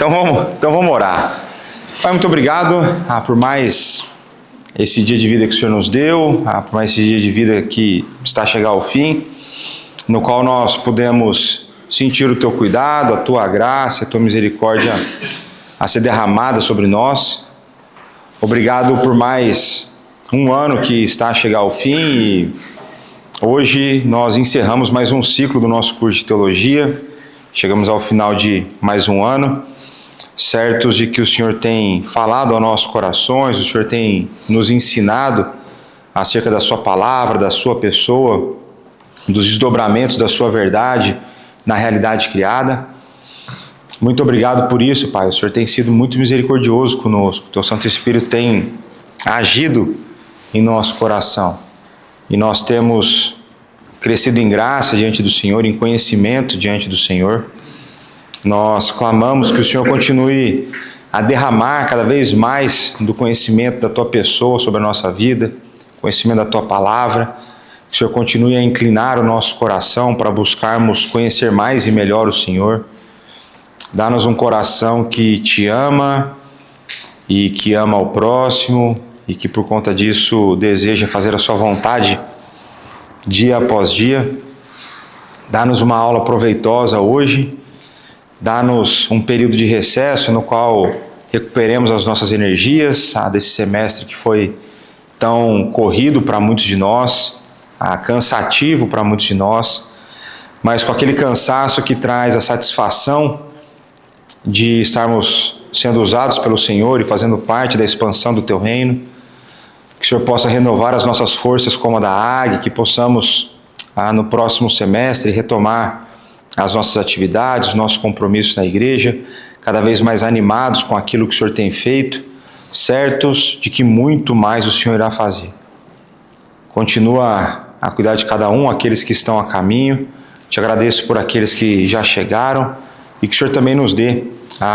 Então vamos orar. Pai, muito obrigado por mais esse dia de vida que o Senhor nos deu, por mais esse dia de vida que está a chegar ao fim, no qual nós podemos sentir o Teu cuidado, a Tua graça, a Tua misericórdia a ser derramada sobre nós. Obrigado por mais um ano que está a chegar ao fim e hoje nós encerramos mais um ciclo do nosso curso de teologia. Chegamos ao final de mais um ano, certos de que o Senhor tem falado aos nossos corações, o Senhor tem nos ensinado acerca da Sua palavra, da Sua pessoa, dos desdobramentos da Sua verdade na realidade criada. Muito obrigado por isso, Pai. O Senhor tem sido muito misericordioso conosco. O Teu Santo Espírito tem agido em nosso coração. E nós temos crescido em graça diante do Senhor, em conhecimento diante do Senhor. Nós clamamos que o Senhor continue a derramar cada vez mais do conhecimento da Tua pessoa sobre a nossa vida, conhecimento da Tua palavra. Que o Senhor continue a inclinar o nosso coração para buscarmos conhecer mais e melhor o Senhor. Dá-nos um coração que Te ama e que ama o próximo e que por conta disso deseja fazer a Sua vontade dia após dia. Dá-nos uma aula proveitosa hoje. Dá-nos um período de recesso no qual recuperemos as nossas energias desse semestre que foi tão corrido para muitos de nós, cansativo para muitos de nós, mas com aquele cansaço que traz a satisfação de estarmos sendo usados pelo Senhor e fazendo parte da expansão do Teu reino. Que o Senhor possa renovar as nossas forças como a da águia, que possamos no próximo semestre retomar as nossas atividades, os nossos compromissos na igreja, cada vez mais animados com aquilo que o Senhor tem feito, certos de que muito mais o Senhor irá fazer. Continua a cuidar de cada um, aqueles que estão a caminho. Te agradeço por aqueles que já chegaram e que o Senhor também nos dê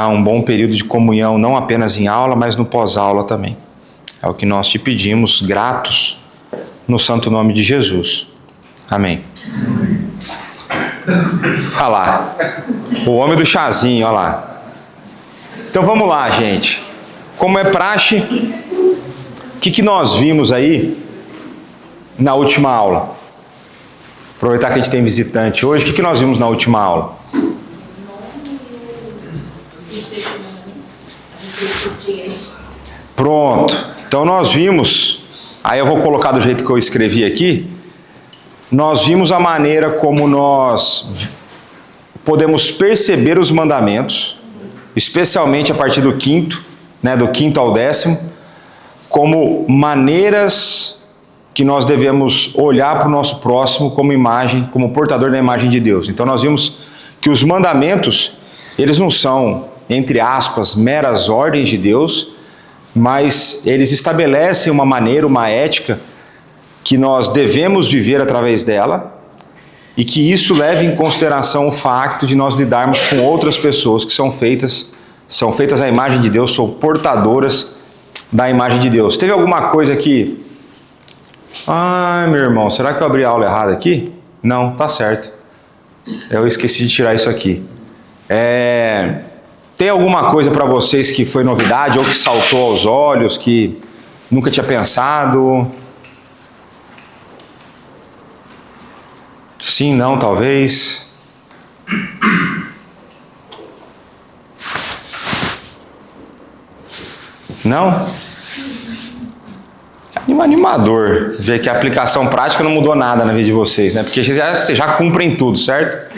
um bom período de comunhão, não apenas em aula, mas no pós-aula também. É o que nós te pedimos, gratos, no santo nome de Jesus. Amém. Olha lá, o homem do chazinho, olha lá. Então vamos lá, gente. Como é praxe, o que nós vimos aí na última aula? Aproveitar que a gente tem visitante hoje, o que nós vimos na última aula? Pronto. Então nós vimos, aí eu vou colocar do jeito que eu escrevi aqui, nós vimos a maneira como nós podemos perceber os mandamentos, especialmente a partir do quinto, do quinto ao 10º, como maneiras que nós devemos olhar para o nosso próximo como imagem, como portador da imagem de Deus. Então nós vimos que os mandamentos, eles não são, entre aspas, meras ordens de Deus, mas eles estabelecem uma maneira, uma ética que nós devemos viver através dela e que isso leve em consideração o facto de nós lidarmos com outras pessoas que são feitas à imagem de Deus, são portadoras da imagem de Deus. Teve alguma coisa que... Ai, meu irmão, será que eu abri a aula errada aqui? Não, tá certo. Eu esqueci de tirar isso aqui. Tem alguma coisa para vocês que foi novidade ou que saltou aos olhos, que nunca tinha pensado? Sim, não, talvez. Não? Animador ver que a aplicação prática não mudou nada na vida de vocês, né? Porque vocês já cumprem tudo, certo?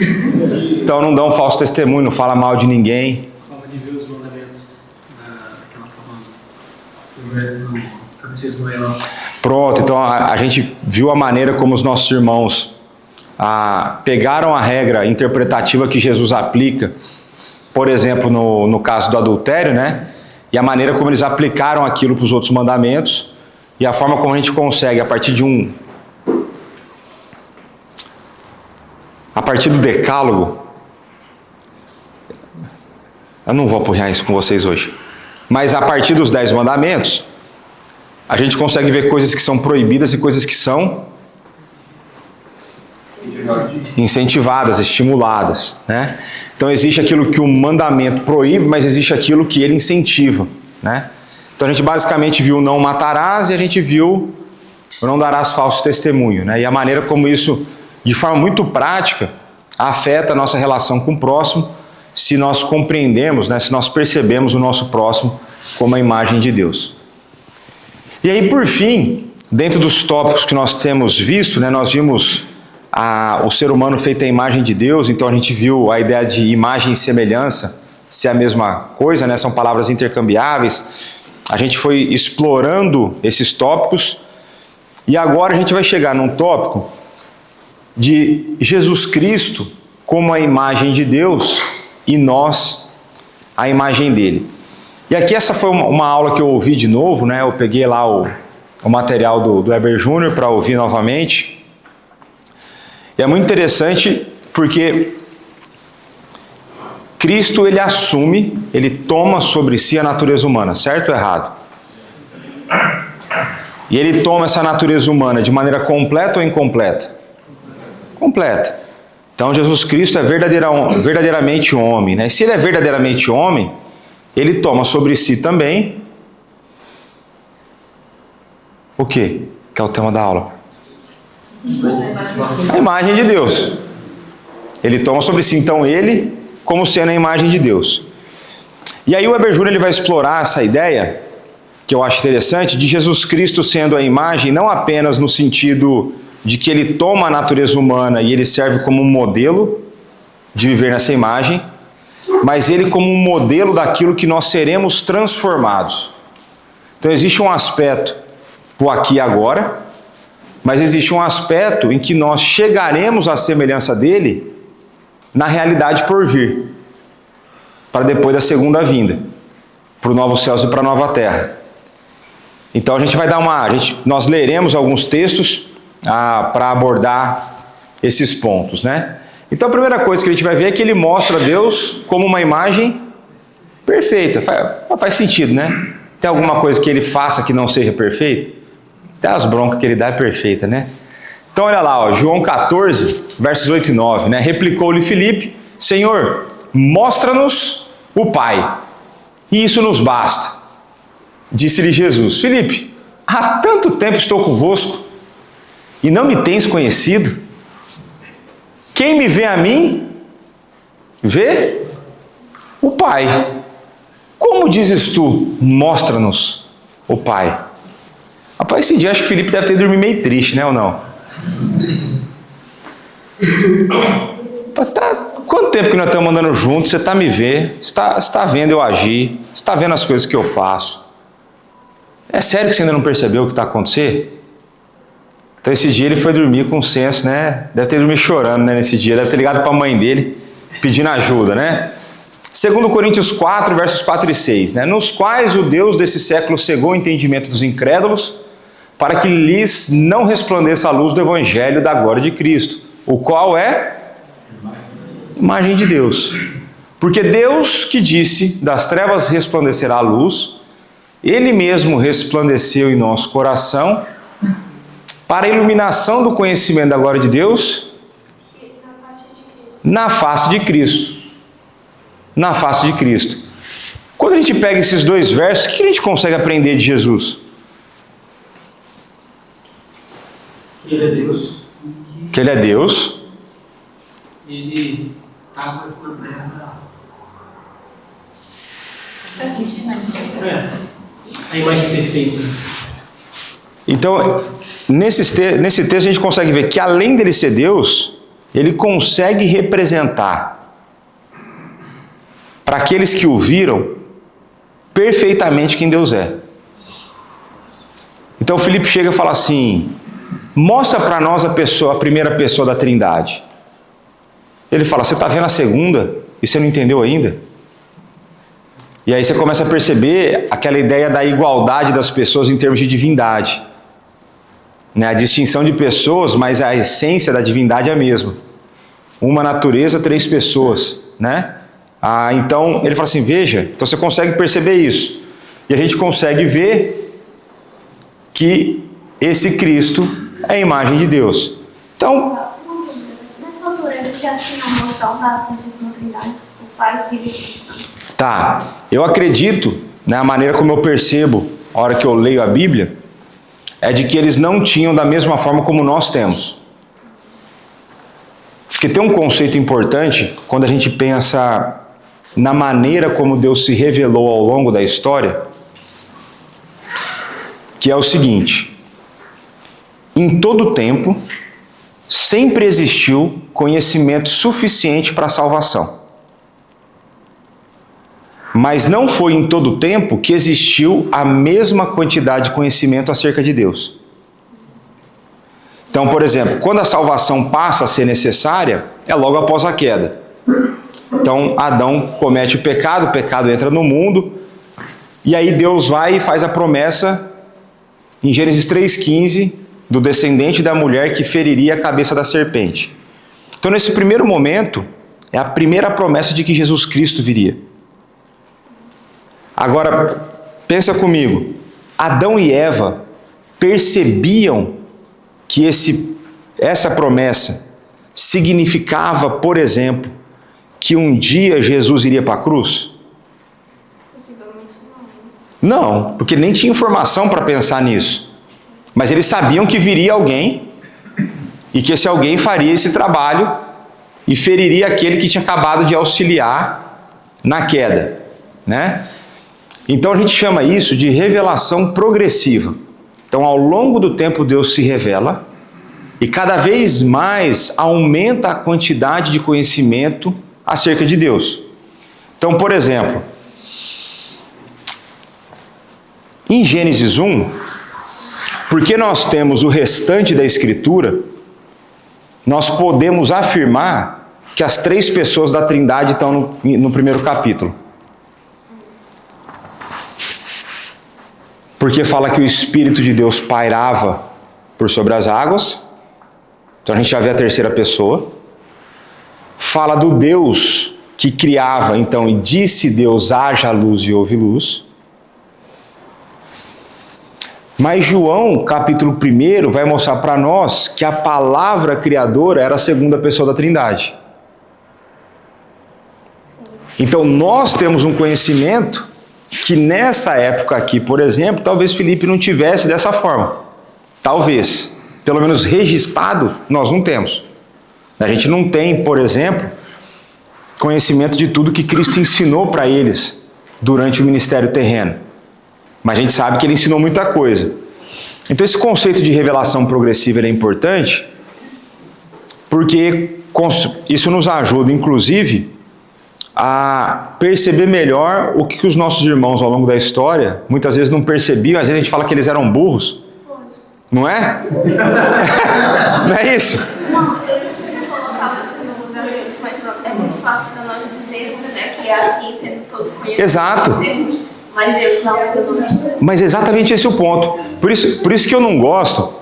Então não dão falso testemunho, não fala mal de ninguém. Forma de ver os mandamentos daquela forma. Catecismo maior. Pronto, então a gente viu a maneira como os nossos irmãos pegaram a regra interpretativa que Jesus aplica, por exemplo, no caso do adultério, né? E a maneira como eles aplicaram aquilo para os outros mandamentos, e a forma como a gente consegue, a partir do decálogo, eu não vou apoiar isso com vocês hoje, mas a partir dos 10 mandamentos, a gente consegue ver coisas que são proibidas e coisas que são incentivadas, estimuladas, né? Então existe aquilo que o mandamento proíbe, mas existe aquilo que ele incentiva, né? Então a gente basicamente viu não matarás e a gente viu não darás falso testemunho, né? E a maneira como isso, de forma muito prática, afeta a nossa relação com o próximo, se nós compreendemos, né? Se nós percebemos o nosso próximo como a imagem de Deus. E aí, por fim, dentro dos tópicos que nós temos visto, né? Nós vimos o ser humano feito à imagem de Deus, então a gente viu a ideia de imagem e semelhança ser a mesma coisa, né? São palavras intercambiáveis. A gente foi explorando esses tópicos e agora a gente vai chegar num tópico de Jesus Cristo como a imagem de Deus e nós a imagem dele. E aqui essa foi uma aula que eu ouvi de novo, né? Eu peguei lá o material do Heber Júnior para ouvir novamente. E é muito interessante porque Cristo, ele assume, ele toma sobre si a natureza humana, certo ou errado? E ele toma essa natureza humana de maneira completa ou incompleta? Completa. Então Jesus Cristo é verdadeiramente homem, né? E se ele é verdadeiramente homem, ele toma sobre si também o quê? Que é o tema da aula. A imagem de Deus. Ele toma sobre si, então, ele como sendo a imagem de Deus. E aí o Heber Júnior ele vai explorar essa ideia, que eu acho interessante, de Jesus Cristo sendo a imagem, não apenas no sentido de que ele toma a natureza humana e ele serve como um modelo de viver nessa imagem, mas ele como um modelo daquilo que nós seremos transformados. Então existe um aspecto do aqui e agora, mas existe um aspecto em que nós chegaremos à semelhança dele na realidade por vir, para depois da segunda vinda, para o novo céus e para a nova terra. Então a gente vai dar nós leremos alguns textos para abordar esses pontos, né? Então a primeira coisa que a gente vai ver é que ele mostra Deus como uma imagem perfeita. Faz sentido, né? Tem alguma coisa que ele faça que não seja perfeita? Até as broncas que ele dá é perfeita, né? Então olha lá, ó, João 14, versos 8 e 9, né? Replicou-lhe Filipe: Senhor, mostra-nos o Pai, e isso nos basta. Disse-lhe Jesus: Filipe, há tanto tempo estou convosco, e não me tens conhecido? Quem me vê a mim, vê o Pai. Como dizes tu, mostra-nos o Pai? Rapaz, esse dia acho que o Filipe deve ter dormido meio triste, né, ou não? Quanto tempo que nós estamos andando juntos, você está me vendo, você está vendo eu agir, você está vendo as coisas que eu faço. É sério que você ainda não percebeu o que está acontecendo? Então esse dia ele foi dormir com senso, né? Deve ter dormido chorando, né, nesse dia, deve ter ligado para a mãe dele, pedindo ajuda, né? 2 Coríntios 4, versos 4 e 6, né? Nos quais o Deus desse século cegou o entendimento dos incrédulos, para que lhes não resplandeça a luz do Evangelho da glória de Cristo, o qual é imagem de Deus. Porque Deus que disse, das trevas resplandecerá a luz, Ele mesmo resplandeceu em nosso coração, para a iluminação do conhecimento da glória de Deus, na face de Cristo. Na face de Cristo. Quando a gente pega esses dois versos, o que a gente consegue aprender de Jesus? Que ele é Deus. Que ele é Deus. Ele estava na terra. A imagem perfeita. Então, nesse texto a gente consegue ver que além dele ser Deus, ele consegue representar para aqueles que o viram perfeitamente quem Deus é. Então Filipe chega e fala assim: mostra para nós a primeira pessoa da Trindade. Ele fala: você está vendo a segunda e você não entendeu ainda? E aí você começa a perceber aquela ideia da igualdade das pessoas em termos de divindade, né? A distinção de pessoas, mas a essência da divindade é a mesma. Uma natureza, 3 pessoas, né? Então ele fala assim: veja, então você consegue perceber isso. E a gente consegue ver que esse Cristo é a imagem de Deus. Então, assim, uma noção da Santíssima Trindade, o Pai, Filho e Espírito Santo. Tá, eu acredito, né, a maneira como eu percebo, a hora que eu leio a Bíblia, é de que eles não tinham da mesma forma como nós temos. Porque tem um conceito importante quando a gente pensa na maneira como Deus se revelou ao longo da história, que é o seguinte: em todo tempo, sempre existiu conhecimento suficiente para a salvação. Mas não foi em todo tempo que existiu a mesma quantidade de conhecimento acerca de Deus. Então, por exemplo, quando a salvação passa a ser necessária, é logo após a queda. Então, Adão comete o pecado entra no mundo, e aí Deus vai e faz a promessa, em Gênesis 3,15, do descendente da mulher que feriria a cabeça da serpente. Então, nesse primeiro momento, é a primeira promessa de que Jesus Cristo viria. Agora, pensa comigo, Adão e Eva percebiam que essa promessa significava, por exemplo, que um dia Jesus iria para a cruz? Possivelmente não. Não, porque nem tinha informação para pensar nisso. Mas eles sabiam que viria alguém e que esse alguém faria esse trabalho e feriria aquele que tinha acabado de auxiliar na queda, né? Então a gente chama isso de revelação progressiva. Então, ao longo do tempo, Deus se revela e cada vez mais aumenta a quantidade de conhecimento acerca de Deus. Então, por exemplo, em Gênesis 1, porque nós temos o restante da Escritura, nós podemos afirmar que as três pessoas da Trindade estão no primeiro capítulo. Porque fala que o Espírito de Deus pairava por sobre as águas. Então a gente já vê a terceira pessoa. Fala do Deus que criava, então, e disse Deus, haja luz e houve luz. Mas João, capítulo 1, vai mostrar para nós que a palavra criadora era a segunda pessoa da Trindade. Então nós temos um conhecimento que nessa época aqui, por exemplo, talvez Filipe não tivesse dessa forma. Talvez. Pelo menos registrado, nós não temos. A gente não tem, por exemplo, conhecimento de tudo que Cristo ensinou para eles durante o ministério terreno. Mas a gente sabe que ele ensinou muita coisa. Então esse conceito de revelação progressiva é importante, porque isso nos ajuda, inclusive, a perceber melhor o que os nossos irmãos ao longo da história muitas vezes não percebiam. Às vezes a gente fala que eles eram burros, não é? Não é isso? Não, eu sempre colocava assim no lugar disso, mas é muito fácil para nós dizermos, né, que é assim, tendo todo conhecimento. Exato. Mas Deus não é tudo. Mas exatamente esse é o ponto. Por isso que eu não gosto.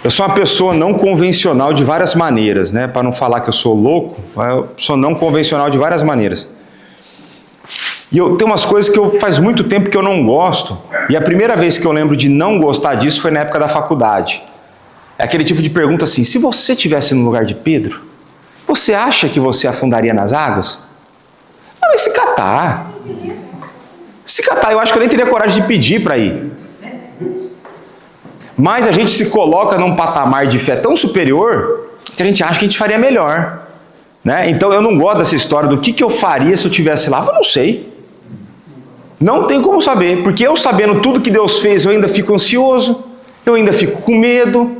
Eu sou uma pessoa não convencional de várias maneiras, né? Para não falar que eu sou louco, eu sou não convencional de várias maneiras. E eu tenho umas coisas que faz muito tempo que eu não gosto, e a primeira vez que eu lembro de não gostar disso foi na época da faculdade. É aquele tipo de pergunta assim: se você estivesse no lugar de Pedro, você acha que você afundaria nas águas? Não, mas se catar. Se catar, eu acho que eu nem teria coragem de pedir para ir. Mas a gente se coloca num patamar de fé tão superior que a gente acha que a gente faria melhor, né? Então eu não gosto dessa história do que eu faria se eu estivesse lá. Eu não sei. Não tem como saber, porque eu sabendo tudo que Deus fez, eu ainda fico ansioso, eu ainda fico com medo,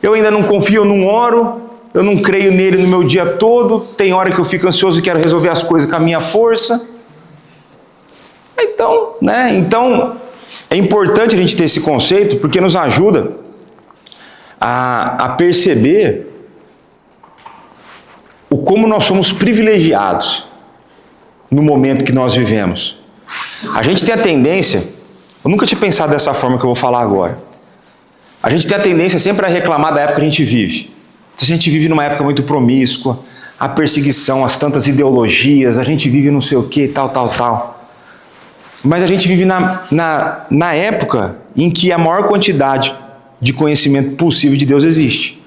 eu ainda não confio, eu não oro, eu não creio nele no meu dia todo, tem hora que eu fico ansioso e quero resolver as coisas com a minha força. Então, né? Então, é importante a gente ter esse conceito, porque nos ajuda a perceber o como nós somos privilegiados no momento que nós vivemos. A gente tem a tendência, eu nunca tinha pensado dessa forma que eu vou falar agora, a gente tem a tendência sempre a reclamar da época que a gente vive. Então, a gente vive numa época muito promíscua, a perseguição, as tantas ideologias, a gente vive não sei o que, tal. Mas a gente vive na época em que a maior quantidade de conhecimento possível de Deus existe.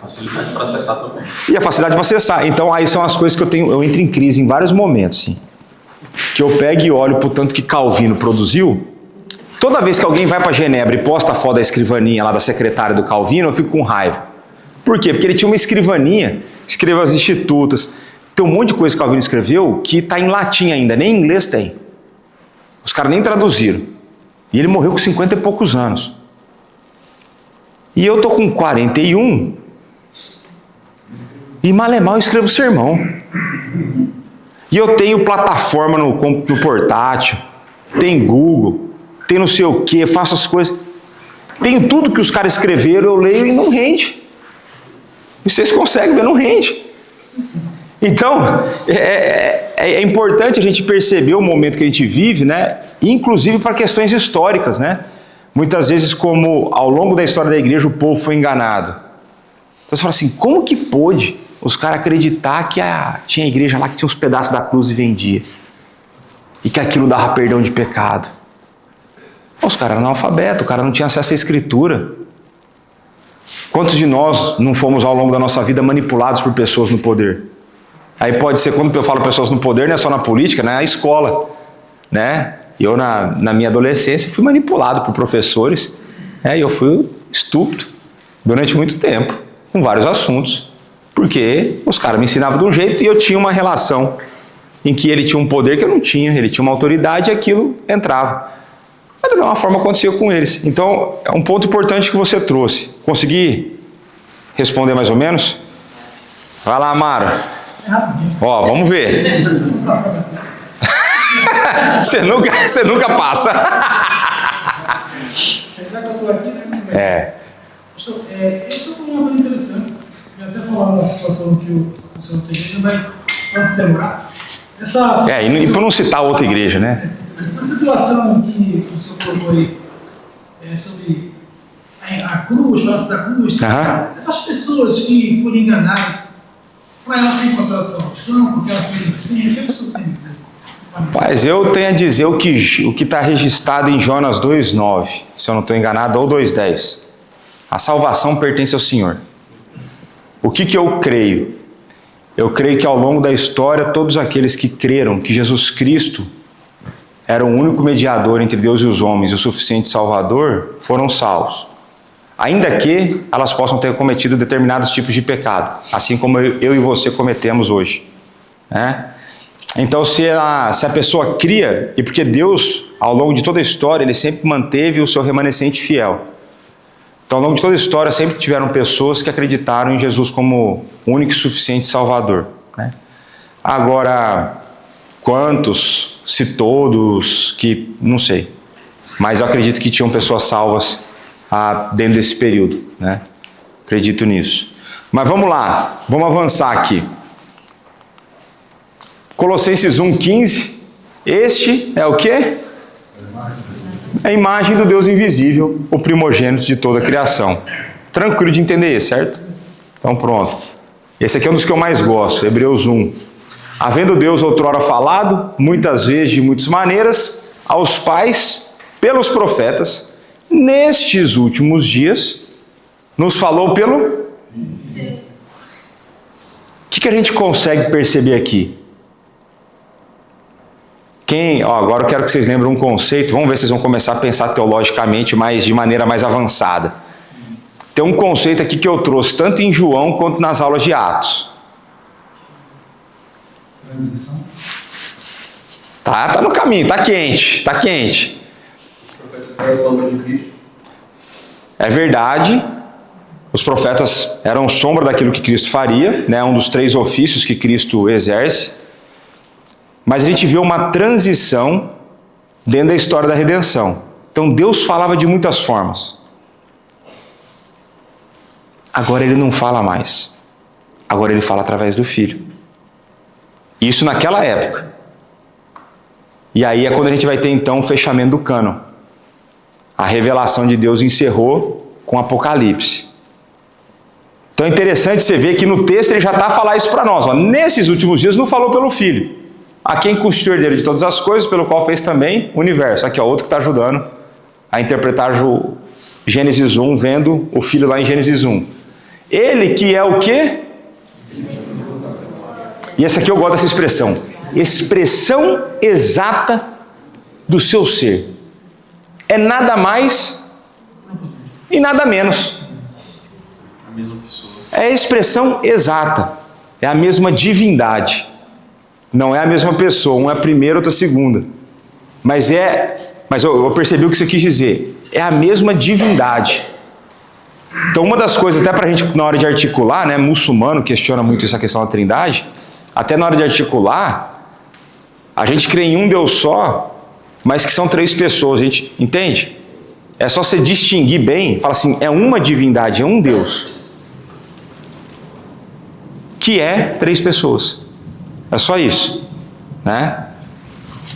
Facilidade para acessar também. E a facilidade para acessar. Então, aí são as coisas que eu entro em crise em vários momentos, sim. Que eu pego e olho pro tanto que Calvino produziu. Toda vez que alguém vai para Genebra e posta a foto da escrivaninha lá da secretária do Calvino, eu fico com raiva. Por quê? Porque ele tinha uma escrivaninha, escreveu as institutas. Tem um monte de coisa que Calvino escreveu que está em latim ainda, nem em inglês tem. Os caras nem traduziram. E ele morreu com 50 e poucos anos. E eu tô com 41 e mal é mal eu escrevo sermão. E eu tenho plataforma no portátil, tem Google, tem não sei o que, faço as coisas. Tenho tudo que os caras escreveram, eu leio e não rende. E vocês conseguem ver, não rende. Então, é importante a gente perceber o momento que a gente vive, né? Inclusive para questões históricas, né? Muitas vezes, como ao longo da história da igreja o povo foi enganado. Então você fala assim, como que pôde os caras acreditar que tinha igreja lá que tinha os pedaços da cruz e vendia? E que aquilo dava perdão de pecado? Os caras eram analfabetos, o cara não tinha acesso à escritura. Quantos de nós não fomos ao longo da nossa vida manipulados por pessoas no poder? Aí pode ser, quando eu falo pessoas no poder, não é só na política, né? É na escola, né? Eu, na minha adolescência, fui manipulado por professores, né? E eu fui estúpido durante muito tempo, com vários assuntos, porque os caras me ensinavam de um jeito e eu tinha uma relação em que ele tinha um poder que eu não tinha, ele tinha uma autoridade e aquilo entrava. Mas da mesma forma acontecia com eles. Então, é um ponto importante que você trouxe. Consegui responder mais ou menos? Vai lá, Amaro. Ó, vamos ver. Você nunca passa. Já que eu estou aqui, né? Isso é uma coisa interessante. Eu até falava da situação que o senhor tem igreja, mas antes de demorar. E por não citar outra igreja, né? Essa situação que o senhor colocou aí, sobre a cruz, o braço da cruz, essas pessoas que foram enganadas, para ela tem contradição de salvação, porque ela fez assim, o que o senhor tem a dizer? Mas eu tenho a dizer o que está registrado em Jonas 2,9, se eu não estou enganado, ou 2,10. A salvação pertence ao Senhor. O que eu creio? Eu creio que ao longo da história, todos aqueles que creram que Jesus Cristo era o único mediador entre Deus e os homens, o suficiente Salvador, foram salvos. Ainda que elas possam ter cometido determinados tipos de pecado, assim como eu e você cometemos hoje, né? Então, se a pessoa cria, e porque Deus, ao longo de toda a história, Ele sempre manteve o seu remanescente fiel. Então, ao longo de toda a história, sempre tiveram pessoas que acreditaram em Jesus como o único e suficiente Salvador, né? Agora, quantos, se todos, que não sei. Mas eu acredito que tinham pessoas salvas dentro desse período, né? Acredito nisso. Mas vamos lá, vamos avançar aqui. Colossenses 1,15. Este é o quê? É a imagem do Deus invisível, o primogênito de toda a criação. Tranquilo de entender isso, certo? Então pronto. Esse aqui é um dos que eu mais gosto, Hebreus 1. Havendo Deus outrora falado, muitas vezes de muitas maneiras, aos pais, pelos profetas, nestes últimos dias, nos falou pelo... O que a gente consegue perceber aqui? Agora eu quero que vocês lembrem um conceito, vamos ver se vocês vão começar a pensar teologicamente, mas de maneira mais avançada. Tem um conceito aqui que eu trouxe, tanto em João quanto nas aulas de Atos. Tá no caminho, tá quente. É verdade, os profetas eram sombra daquilo que Cristo faria, né? Um dos 3 ofícios que Cristo exerce. Mas a gente vê uma transição dentro da história da redenção. Então Deus falava de muitas formas. Agora Ele não fala mais. Agora Ele fala através do Filho. Isso naquela época. E aí é quando a gente vai ter então o fechamento do cânon. A revelação de Deus encerrou com Apocalipse. Então é interessante você ver que no texto ele já está a falar isso para nós. Nesses últimos dias não falou pelo Filho. A quem constituiu o herdeiro de todas as coisas, pelo qual fez também o universo. Aqui, outro que está ajudando a interpretar Gênesis 1, vendo o Filho lá em Gênesis 1. Ele que é o quê? E essa aqui eu gosto dessa expressão. Expressão exata do seu ser. É nada mais e nada menos. A mesma pessoa. É a expressão exata. É a mesma divindade. Não é a mesma pessoa. Um é a primeira, outra a segunda. Mas eu percebi o que você quis dizer. É a mesma divindade. Então uma das coisas, até para a gente na hora de articular, né, muçulmano questiona muito essa questão da trindade, até na hora de articular, a gente crê em um Deus só, mas que são 3 pessoas, a gente entende? É só você distinguir bem, fala assim, é uma divindade, é um Deus, que é 3 pessoas. É só isso, né?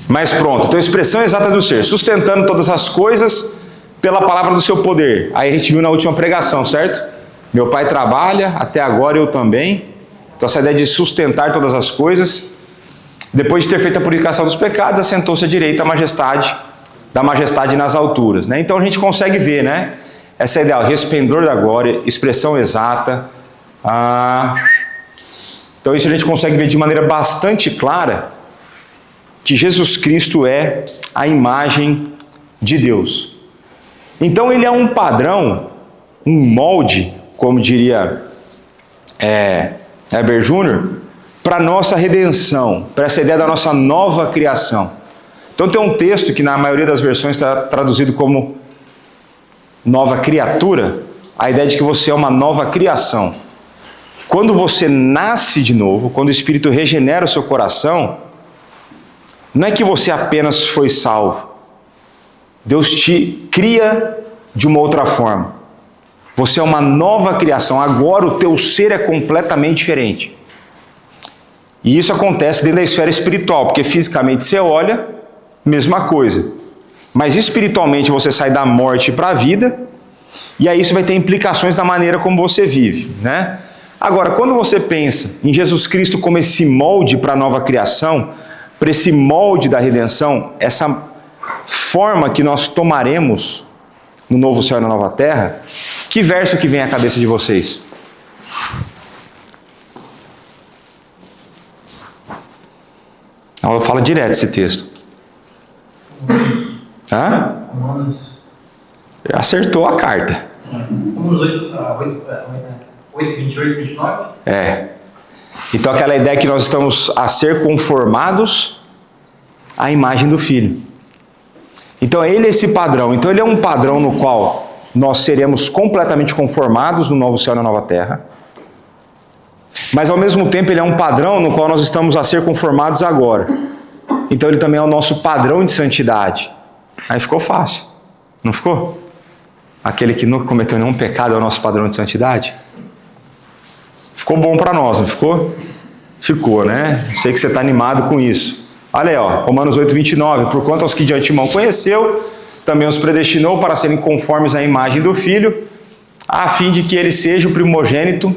Mas pronto, então a expressão exata do ser, sustentando todas as coisas pela palavra do seu poder. Aí a gente viu na última pregação, certo? Meu pai trabalha, até agora eu também. Então essa ideia de sustentar todas as coisas. Depois de ter feito a purificação dos pecados, assentou-se à direita da majestade nas alturas, né? Então a gente consegue ver, né? Essa ideia, resplendor da glória, expressão exata. Então isso a gente consegue ver de maneira bastante clara que Jesus Cristo é a imagem de Deus. Então ele é um padrão, um molde, como diria Heber Júnior, para a nossa redenção, para essa ideia da nossa nova criação. Então tem um texto que na maioria das versões está traduzido como nova criatura, a ideia de que você é uma nova criação. Quando você nasce de novo, quando o Espírito regenera o seu coração, não é que você apenas foi salvo. Deus te cria de uma outra forma. Você é uma nova criação. Agora o teu ser é completamente diferente. E isso acontece dentro da esfera espiritual, porque fisicamente você olha, mesma coisa. Mas espiritualmente você sai da morte para a vida, e aí isso vai ter implicações na maneira como você vive, né? Agora, quando você pensa em Jesus Cristo como esse molde para a nova criação, para esse molde da redenção, essa forma que nós tomaremos no novo céu e na nova terra, que verso que vem à cabeça de vocês? Eu falo direto esse texto. Hã? Acertou a carta. Vamos 8, 28, 29? Então aquela ideia que nós estamos a ser conformados à imagem do Filho. Então ele é esse padrão. Então ele é um padrão no qual nós seremos completamente conformados no novo céu e na nova terra. Mas ao mesmo tempo ele é um padrão no qual nós estamos a ser conformados agora. Então ele também é o nosso padrão de santidade. Aí ficou fácil, não ficou? Aquele que nunca cometeu nenhum pecado é o nosso padrão de santidade? Ficou bom para nós, não ficou? Ficou, né? Sei que você está animado com isso. Olha aí, ó, Romanos 8, 29. Porquanto aos que de antemão conheceu, também os predestinou para serem conformes à imagem do Filho, a fim de que ele seja o primogênito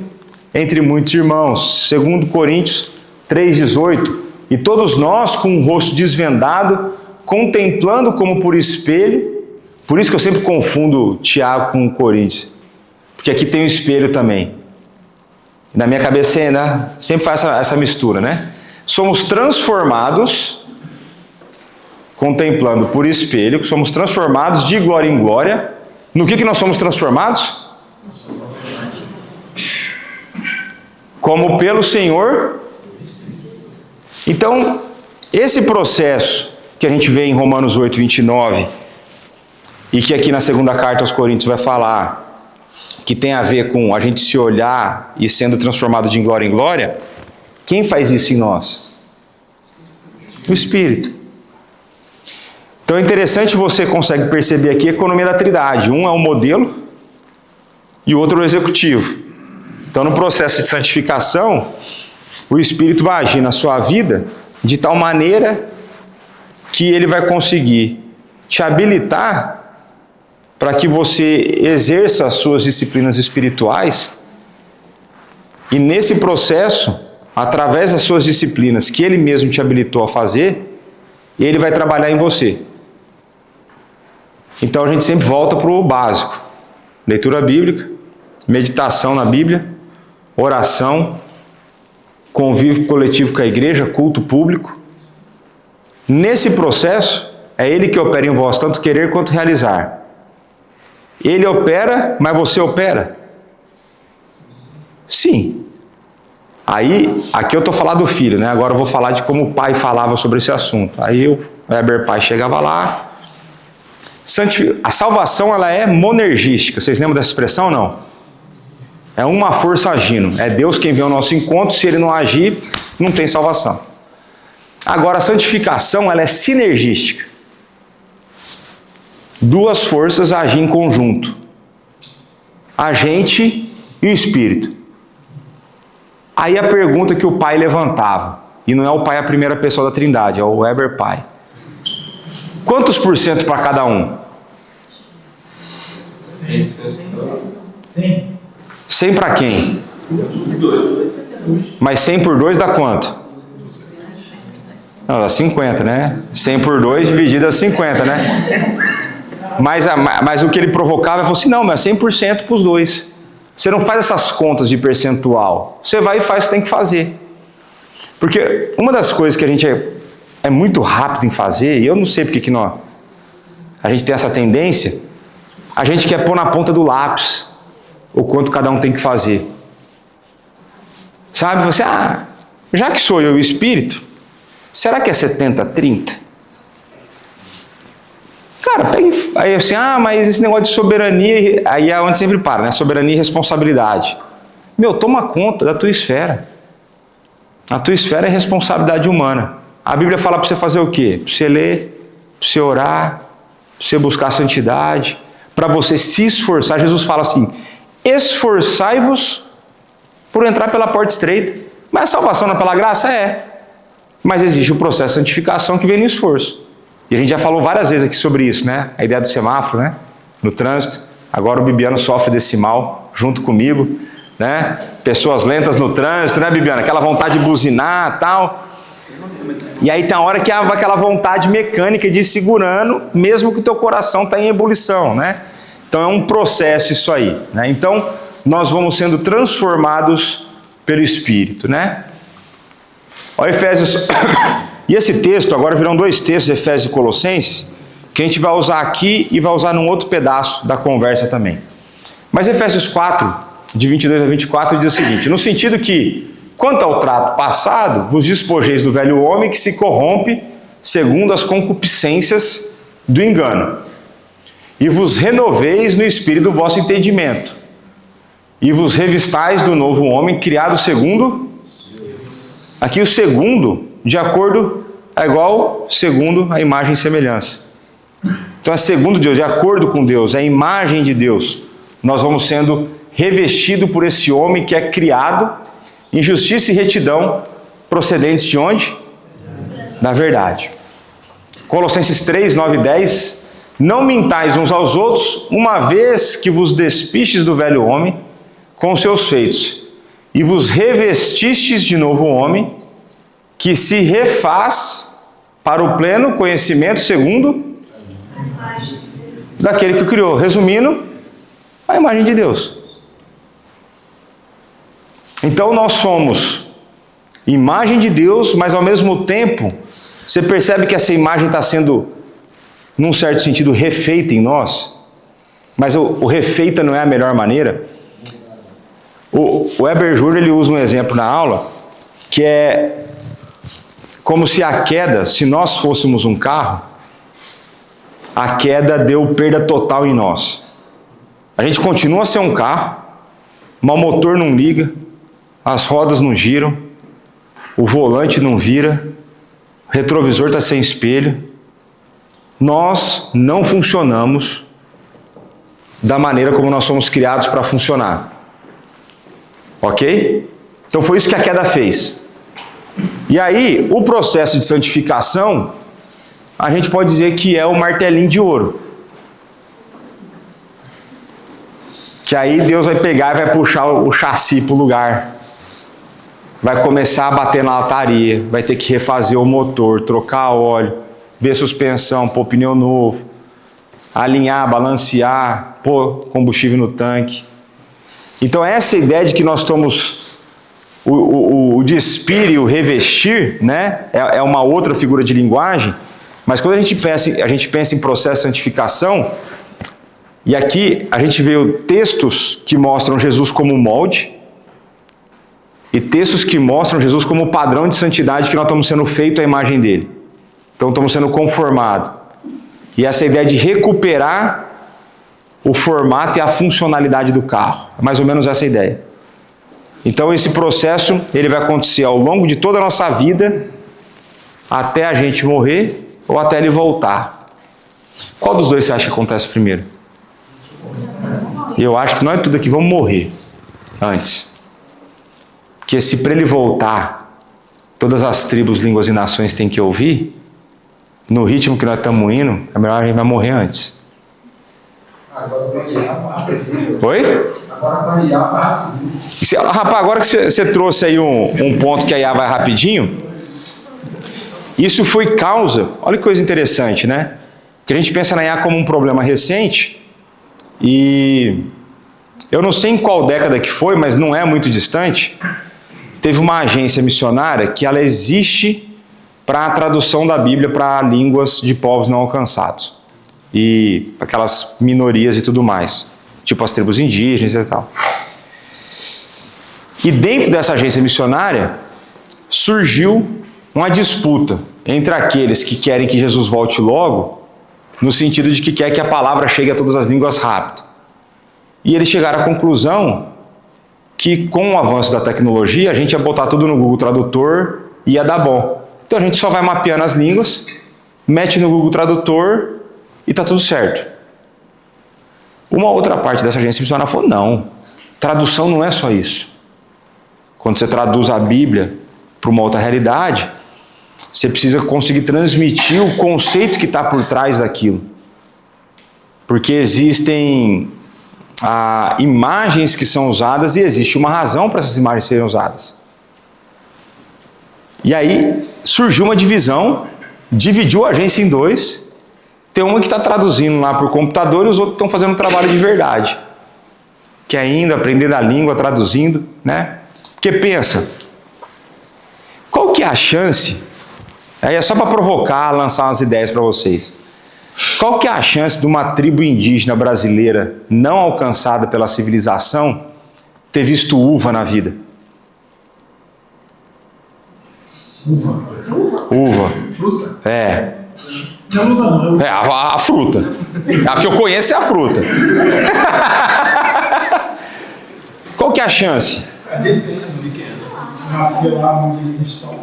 entre muitos irmãos. 2 Coríntios 3, 18. E todos nós, com o rosto desvendado, contemplando como por espelho. Por isso que eu sempre confundo Tiago com Coríntios, porque aqui tem o espelho também. Na minha cabeça ainda sempre faz essa mistura, né? Somos transformados, contemplando por espelho, somos transformados de glória em glória. No que nós somos transformados? Como pelo Senhor. Então, esse processo que a gente vê em Romanos 8, 29, e que aqui na segunda carta aos Coríntios vai falar, que tem a ver com a gente se olhar e sendo transformado de glória em glória, quem faz isso em nós? O Espírito. Então é interessante, você consegue perceber aqui a economia da Trindade. Um é o modelo e o outro é o executivo. Então no processo de santificação, o Espírito vai agir na sua vida de tal maneira que ele vai conseguir te habilitar para que você exerça as suas disciplinas espirituais, e nesse processo, através das suas disciplinas que ele mesmo te habilitou a fazer, ele vai trabalhar em você. Então a gente sempre volta para o básico: leitura bíblica, meditação na Bíblia, oração, convívio coletivo com a igreja, culto público. Nesse processo, é Ele que opera em vós, tanto querer quanto realizar. Ele opera, mas você opera? Sim. Aí, aqui eu estou falando do filho, né? Agora eu vou falar de como o pai falava sobre esse assunto. Aí o Weber pai chegava lá. A salvação, ela é monergística. Vocês lembram dessa expressão ou não? É uma força agindo. É Deus quem vem ao nosso encontro. Se Ele não agir, não tem salvação. Agora, a santificação, ela é sinergística. Duas forças agem em conjunto. A gente e o Espírito. Aí a pergunta que o pai levantava, e não é o pai a primeira pessoa da Trindade, é o Weber pai. Quantos por cento para cada um? 100 para quem? Mas 100 por 2 dá quanto? Não, dá 50, né? 100 por 2 dividido a 50, né? Mas o que ele provocava, ele falou assim, não, mas é 100% para os dois. Você não faz essas contas de percentual. Você vai e faz o que tem que fazer. Porque uma das coisas que a gente é muito rápido em fazer, e eu não sei porque que a gente tem essa tendência, a gente quer pôr na ponta do lápis o quanto cada um tem que fazer. Sabe, você, já que sou eu o Espírito, será que é 70-30? Cara, pega aí assim, mas esse negócio de soberania, aí é onde sempre para, né? Soberania e responsabilidade. Toma conta da tua esfera. A tua esfera é responsabilidade humana. A Bíblia fala para você fazer o quê? Para você ler, para você orar, para você buscar a santidade, para você se esforçar. Jesus fala assim, esforçai-vos por entrar pela porta estreita. Mas a salvação não é pela graça? É. Mas existe o processo de santificação que vem no esforço. E a gente já falou várias vezes aqui sobre isso, né? A ideia do semáforo, né? No trânsito. Agora o Bibiano sofre desse mal junto comigo, né? Pessoas lentas no trânsito, né, Bibiano? Aquela vontade de buzinar e tal. E aí tem a hora que há aquela vontade mecânica de ir segurando, mesmo que o teu coração está em ebulição, né? Então é um processo isso aí, né? Então nós vamos sendo transformados pelo Espírito, né? Ó, Efésios... E esse texto, agora virão dois textos, Efésios e Colossenses, que a gente vai usar aqui e vai usar num outro pedaço da conversa também. Mas Efésios 4, de 22 a 24, diz o seguinte, no sentido que, quanto ao trato passado, vos despojeis do velho homem que se corrompe segundo as concupiscências do engano, e vos renoveis no espírito do vosso entendimento, e vos revistais do novo homem criado segundo... Aqui o segundo... De acordo, é igual segundo a imagem e semelhança. Então é segundo Deus, de acordo com Deus, é a imagem de Deus. Nós vamos sendo revestidos por esse homem que é criado em justiça e retidão, procedentes de onde? Da verdade. Colossenses 3, 9 e 10. Não mintais uns aos outros, uma vez que vos despistes do velho homem com os seus feitos, e vos revestistes de novo homem, que se refaz para o pleno conhecimento segundo daquele que o criou. Resumindo, a imagem de Deus. Então nós somos imagem de Deus, mas ao mesmo tempo, você percebe que essa imagem está sendo, num certo sentido, refeita em nós. Mas o refeita não é a melhor maneira. O Weber Júnior, ele usa um exemplo na aula, que é como se a queda, se nós fôssemos um carro, a queda deu perda total em nós. A gente continua a ser um carro, mas o motor não liga, as rodas não giram, o volante não vira, o retrovisor está sem espelho. Nós não funcionamos da maneira como nós somos criados para funcionar. Ok? Então foi isso que a queda fez. E aí, o processo de santificação, a gente pode dizer que é o martelinho de ouro. Que aí Deus vai pegar e vai puxar o chassi para o lugar. Vai começar a bater na lataria, vai ter que refazer o motor, trocar óleo, ver suspensão, pôr pneu novo, alinhar, balancear, pôr combustível no tanque. Então essa ideia de que nós estamos o despir e o revestir, né, é uma outra figura de linguagem, mas quando a gente pensa em processo de santificação, e aqui a gente vê textos que mostram Jesus como molde, e textos que mostram Jesus como padrão de santidade que nós estamos sendo feito à imagem dele. Então estamos sendo conformados. E essa ideia de recuperar o formato e a funcionalidade do carro. É mais ou menos essa ideia. Então esse processo ele vai acontecer ao longo de toda a nossa vida, até a gente morrer ou até ele voltar. Qual dos dois você acha que acontece primeiro? Eu acho que nós tudo aqui vamos morrer antes. Porque se para ele voltar, todas as tribos, línguas e nações têm que ouvir, no ritmo que nós estamos indo, é melhor a gente vai morrer antes. Agora variar rápido. Oi? Agora variar rápido. Rapaz, agora que você trouxe aí um ponto que a IA vai rapidinho, isso foi causa, olha que coisa interessante, né? Porque a gente pensa na IA como um problema recente, e eu não sei em qual década que foi, mas não é muito distante, teve uma agência missionária que ela existe para a tradução da Bíblia para línguas de povos não alcançados. E aquelas minorias e tudo mais. Tipo as tribos indígenas e tal. E dentro dessa agência missionária, surgiu uma disputa entre aqueles que querem que Jesus volte logo, no sentido de que quer que a palavra chegue a todas as línguas rápido. E eles chegaram à conclusão que com o avanço da tecnologia, a gente ia botar tudo no Google Tradutor e ia dar bom. Então a gente só vai mapeando as línguas, mete no Google Tradutor e está tudo certo. Uma outra parte dessa agência missionária falou, não, tradução não é só isso. Quando você traduz a Bíblia para uma outra realidade, você precisa conseguir transmitir o conceito que está por trás daquilo. Porque existem imagens que são usadas e existe uma razão para essas imagens serem usadas. E aí surgiu uma divisão, dividiu a agência em dois, tem uma que está traduzindo lá por computador e os outros estão fazendo um trabalho de verdade, que é indo, aprendendo a língua, traduzindo, né? Porque pensa, qual que é a chance, aí é só para provocar, lançar umas ideias para vocês, qual que é a chance de uma tribo indígena brasileira não alcançada pela civilização ter visto uva na vida? Uva. Fruta? É. Não, uva não. É, a fruta. A que eu conheço é a fruta. Qual que é a chance? Nasceu lá onde eles estão.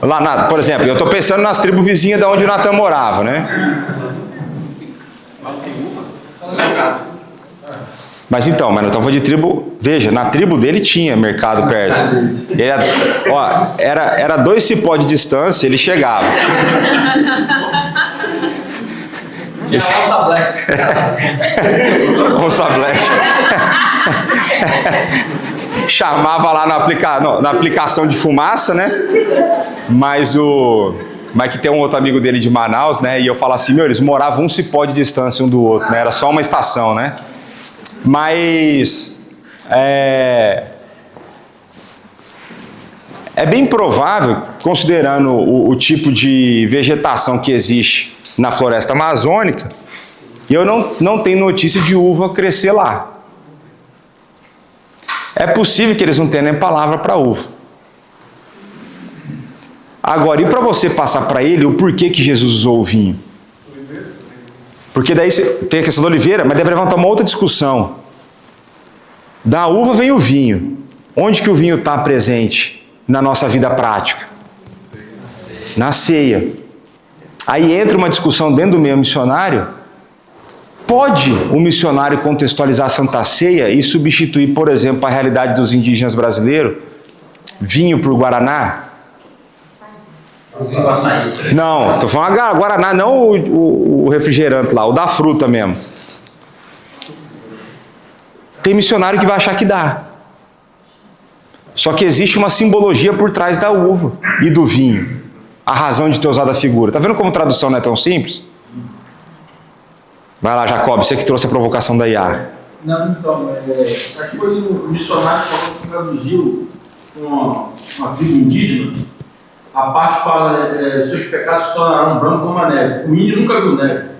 Lá, por exemplo, eu estou pensando nas tribos vizinhas de onde o Natan morava, né? Mas então, mas nós estamos falando de tribo. Veja, na tribo dele tinha mercado perto. Era 2 cipó de distância, ele chegava. Onça Black. Onça Black. Chamava lá na aplicação de fumaça, né? Mas que tem um outro amigo dele de Manaus, né? E eu falo assim, eles moravam 1 cipó de distância um do outro, né? Era só uma estação, né? Mas é bem provável, considerando o tipo de vegetação que existe na floresta amazônica, e eu não tenho notícia de uva crescer lá. É possível que eles não tenham nem palavra para uva. Agora, e para você passar para ele o porquê que Jesus usou o vinho? Porque daí você tem a questão da oliveira, mas deve levantar uma outra discussão. Da uva vem o vinho. Onde que o vinho está presente na nossa vida prática? Na ceia. Aí entra uma discussão dentro do meio missionário. Pode o missionário contextualizar a Santa Ceia e substituir, por exemplo, a realidade dos indígenas brasileiros, vinho por Guaraná? Não, estou falando Guaraná, não o refrigerante lá, o da fruta mesmo. Tem missionário que vai achar que dá. Só que existe uma simbologia por trás da uva e do vinho. A razão de ter usado a figura. Está vendo como tradução não é tão simples? Vai lá, Jacob, você que trouxe a provocação da IA. Não, então, acho que foi o missionário que traduziu uma tribo indígena, a parte que fala, seus pecados se tornarão brancos como a neve. O índio nunca viu neve.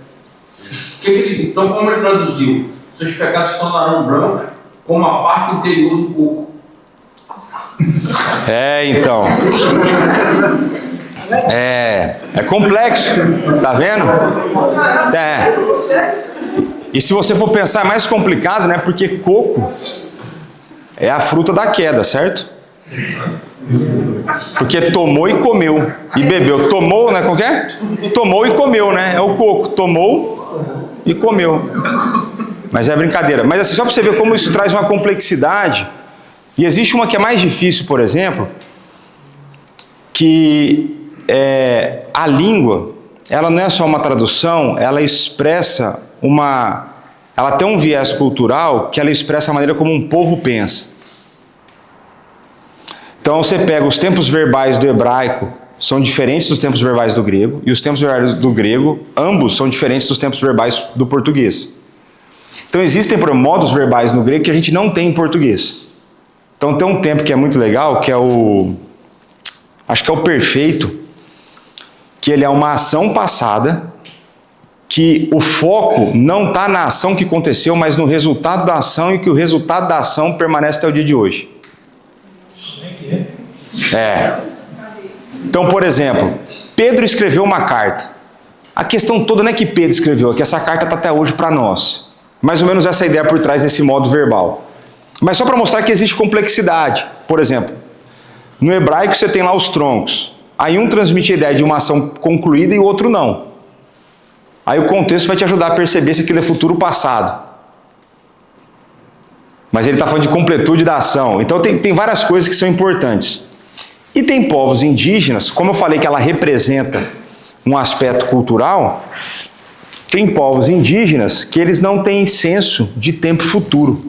Então, como ele traduziu? Seus pecados se tornarão brancos como a parte interior do coco. Então. É complexo, tá vendo? E se você for pensar, é mais complicado, né? Porque coco é a fruta da queda, certo? Porque tomou e comeu e bebeu. Tomou, né? Como que é? Tomou e comeu, né? É o coco. Tomou e comeu. Mas é brincadeira. Mas assim, só para você ver como isso traz uma complexidade. E existe uma que é mais difícil, por exemplo, que a língua, ela não é só uma tradução, ela expressa ela tem um viés cultural que ela expressa a maneira como um povo pensa. Então você pega os tempos verbais do hebraico, são diferentes dos tempos verbais do grego, e os tempos verbais do grego, ambos são diferentes dos tempos verbais do português. Então existem modos verbais no grego que a gente não tem em português. Então tem um tempo que é muito legal, que é acho que é o perfeito, que ele é uma ação passada, que o foco não está na ação que aconteceu, mas no resultado da ação, e que o resultado da ação permanece até o dia de hoje. Então, por exemplo, Pedro escreveu uma carta. A questão toda não é que Pedro escreveu, é que essa carta está até hoje para nós. Mais ou menos essa ideia por trás desse modo verbal. Mas só para mostrar que existe complexidade. Por exemplo, no hebraico você tem lá os troncos. Aí um transmite a ideia de uma ação concluída e o outro não. Aí o contexto vai te ajudar a perceber se aquilo é futuro ou passado. Mas ele está falando de completude da ação. Então tem várias coisas que são importantes. E tem povos indígenas, como eu falei que ela representa um aspecto cultural, tem povos indígenas que eles não têm senso de tempo futuro.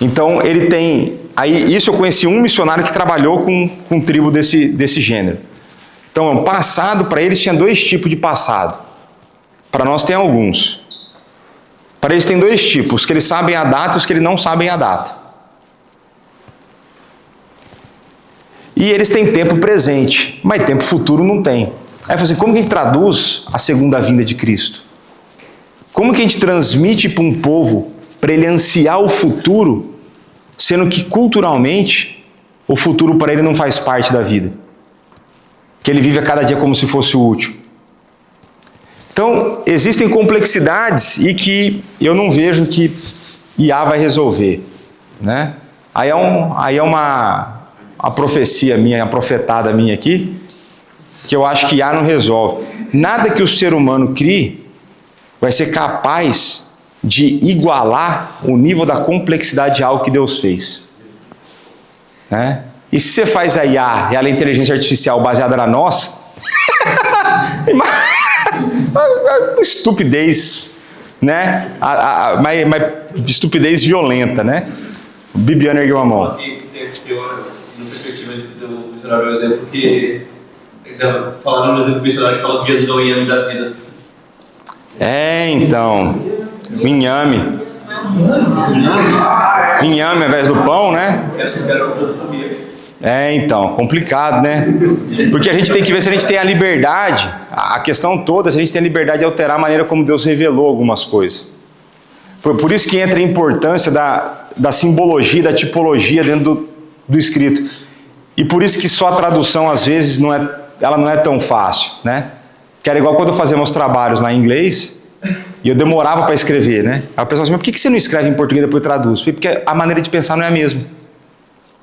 Então ele tem... Aí, isso eu conheci um missionário que trabalhou com tribo desse gênero. Então, passado, para eles tinha dois tipos de passado. Para nós tem alguns. Para eles tem dois tipos, os que eles sabem a data e os que eles não sabem a data. E eles têm tempo presente, mas tempo futuro não tem. Aí eu falei assim, como que a gente traduz a segunda vinda de Cristo? Como que a gente transmite para um povo, para ele ansiar o futuro, sendo que culturalmente o futuro para ele não faz parte da vida? Que ele vive a cada dia como se fosse o último. Então, existem complexidades e que eu não vejo que IA vai resolver, né? Aí é uma profecia minha, uma profetada minha aqui, que eu acho que IA não resolve. Nada que o ser humano crie vai ser capaz de igualar o nível da complexidade de algo que Deus fez, né? E se você faz a IA e ela é inteligência artificial baseada na nossa, estupidez, né? Mas estupidez violenta, né? Bibiana ergueu a mão. Tem na perspectiva do missionário, por exemplo, que falaram no exemplo do missionário que fala que Jesus é o inhame da vida. Então, inhame. Inhame ao invés do pão, né? Então, complicado, né? Porque a gente tem que ver se a gente tem a liberdade, a questão toda, se a gente tem a liberdade de alterar a maneira como Deus revelou algumas coisas. Foi por isso que entra a importância da simbologia, da tipologia dentro do escrito. E por isso que só a tradução, às vezes, ela não é tão fácil, né? Que era igual quando eu fazia meus trabalhos lá em inglês, e eu demorava para escrever, né? Aí o pessoal assim, mas por que você não escreve em português e depois traduz? Foi porque a maneira de pensar não é a mesma.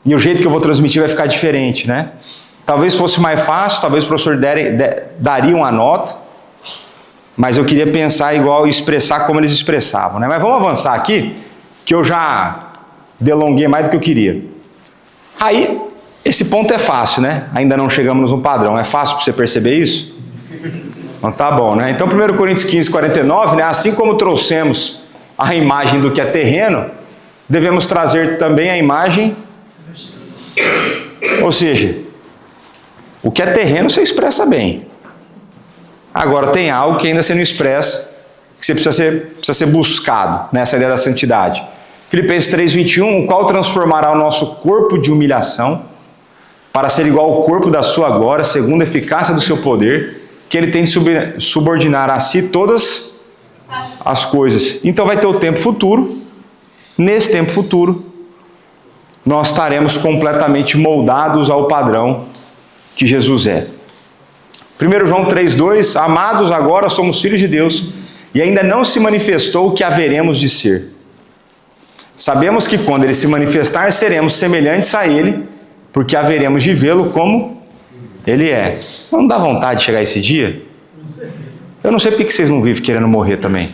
E o jeito que eu vou transmitir vai ficar diferente, né? Talvez fosse mais fácil, talvez o professor daria uma nota, mas eu queria pensar igual e expressar como eles expressavam, né? Mas vamos avançar aqui, que eu já delonguei mais do que eu queria. Aí, esse ponto é fácil, né? Ainda não chegamos no padrão. É fácil para você perceber isso? Então tá bom, né? Então 1 Coríntios 15, 49, né? Assim como trouxemos a imagem do que é terreno, devemos trazer também a imagem... Ou seja, o que é terreno você expressa bem. Agora tem algo que ainda você não expressa que você precisa ser buscado, nessa ideia da santidade. Filipenses 3:21, o qual transformará o nosso corpo de humilhação para ser igual ao corpo da sua glória, segundo a eficácia do seu poder, que ele tem de subordinar a si todas as coisas. Então vai ter o tempo futuro. Nesse tempo futuro, nós estaremos completamente moldados ao padrão que Jesus é. 1 João 3:2, amados, agora somos filhos de Deus, e ainda não se manifestou o que haveremos de ser. Sabemos que quando ele se manifestar, seremos semelhantes a ele, porque haveremos de vê-lo como ele é. Não dá vontade de chegar esse dia? Eu não sei porque vocês não vivem querendo morrer também.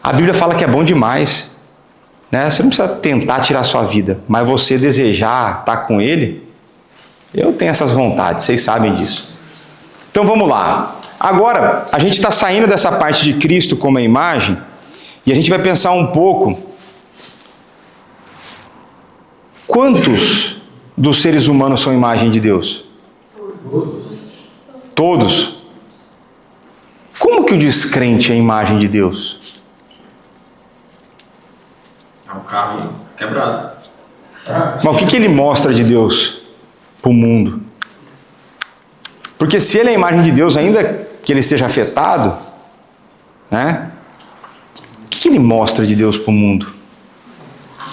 A Bíblia fala que é bom demais, né? Você não precisa tentar tirar a sua vida, mas você desejar estar com ele, eu tenho essas vontades, vocês sabem disso. Então vamos lá. Agora, a gente está saindo dessa parte de Cristo como a imagem, e a gente vai pensar um pouco, quantos dos seres humanos são imagem de Deus? Todos. Como que o descrente é imagem de Deus? É um carro quebrado. Mas o que ele mostra de Deus para o mundo? Porque se ele é a imagem de Deus, ainda que ele esteja afetado, né? O que ele mostra de Deus para o mundo?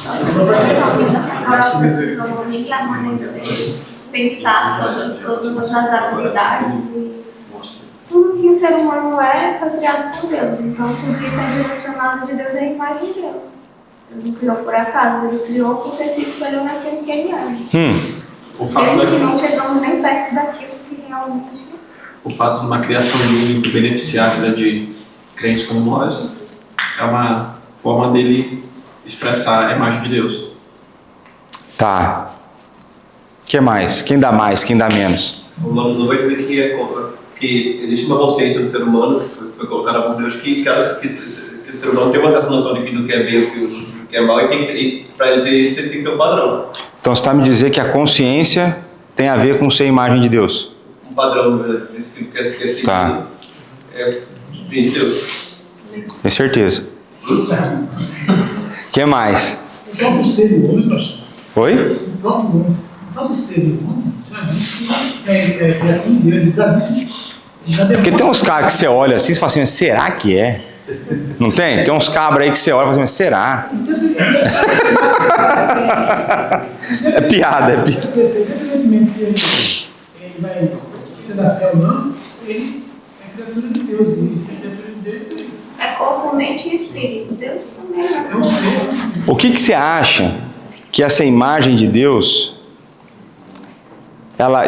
A maneira de pensar todas as habilidades e tudo que o ser humano foi criado por Deus. Então tudo isso é direcionado de Deus, é a imagem de Deus. Deus não criou por acaso, Deus criou porque se espelhou naquele que ele é. Mesmo que não chegamos nem perto daquilo que realmente é. O fato de uma criação única beneficiar a vida de crentes como nós é uma forma dele expressar a imagem de Deus. Tá. O que mais? Quem dá mais? Quem dá menos? O Lamos não vai dizer que existe uma consciência do ser humano, que foi colocada por Deus, que o ser humano tem uma certa noção do que é bem e do que é mal, e para ele ter isso, ele tem que ter um padrão. Então você está me dizendo que a consciência tem a ver com ser imagem de Deus? Um padrão, isso que quer seguir. Tá. É de Deus. Com certeza. O que mais? O próprio ser humano, pastor. Oi? O próprio ser humano, é criação de Deus, ele já disse. Porque tem uns caras que você olha assim e fala assim, mas será que é? Não tem? Tem uns cabras aí que você olha e fala assim, mas será? É piada, é piada. Independentemente se ele vai ser da fé ou não, ele é criatura de Deus. E se é criatura de Deus, ele É corpo, mente e espírito. Deus também é um ser. O que você acha que essa imagem de Deus,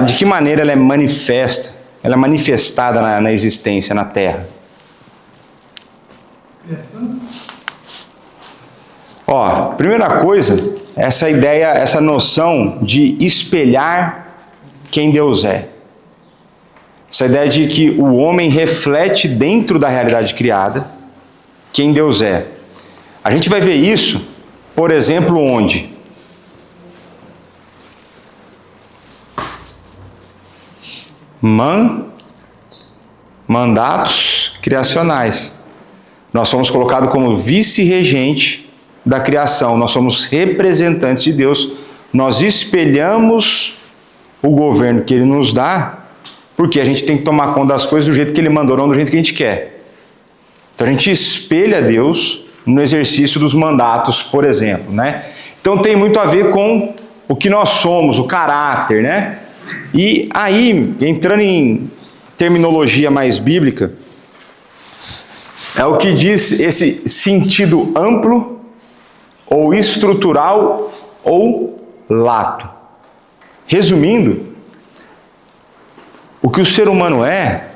de que maneira ela é manifesta? Ela é manifestada na existência, na Terra? Criação? Ó, primeira coisa, essa ideia, essa noção de espelhar quem Deus é. Essa ideia de que o homem reflete dentro da realidade criada quem Deus é. A gente vai ver isso, por exemplo, onde? Mandatos criacionais. Nós somos colocados como vice-regente da criação, nós somos representantes de Deus, nós espelhamos o governo que Ele nos dá, porque a gente tem que tomar conta das coisas do jeito que Ele mandou, não do jeito que a gente quer. Então a gente espelha Deus no exercício dos mandatos, por exemplo, né? Então tem muito a ver com o que nós somos, o caráter, né? E aí, entrando em terminologia mais bíblica, é o que diz esse sentido amplo, ou estrutural, ou lato. Resumindo, o que o ser humano é,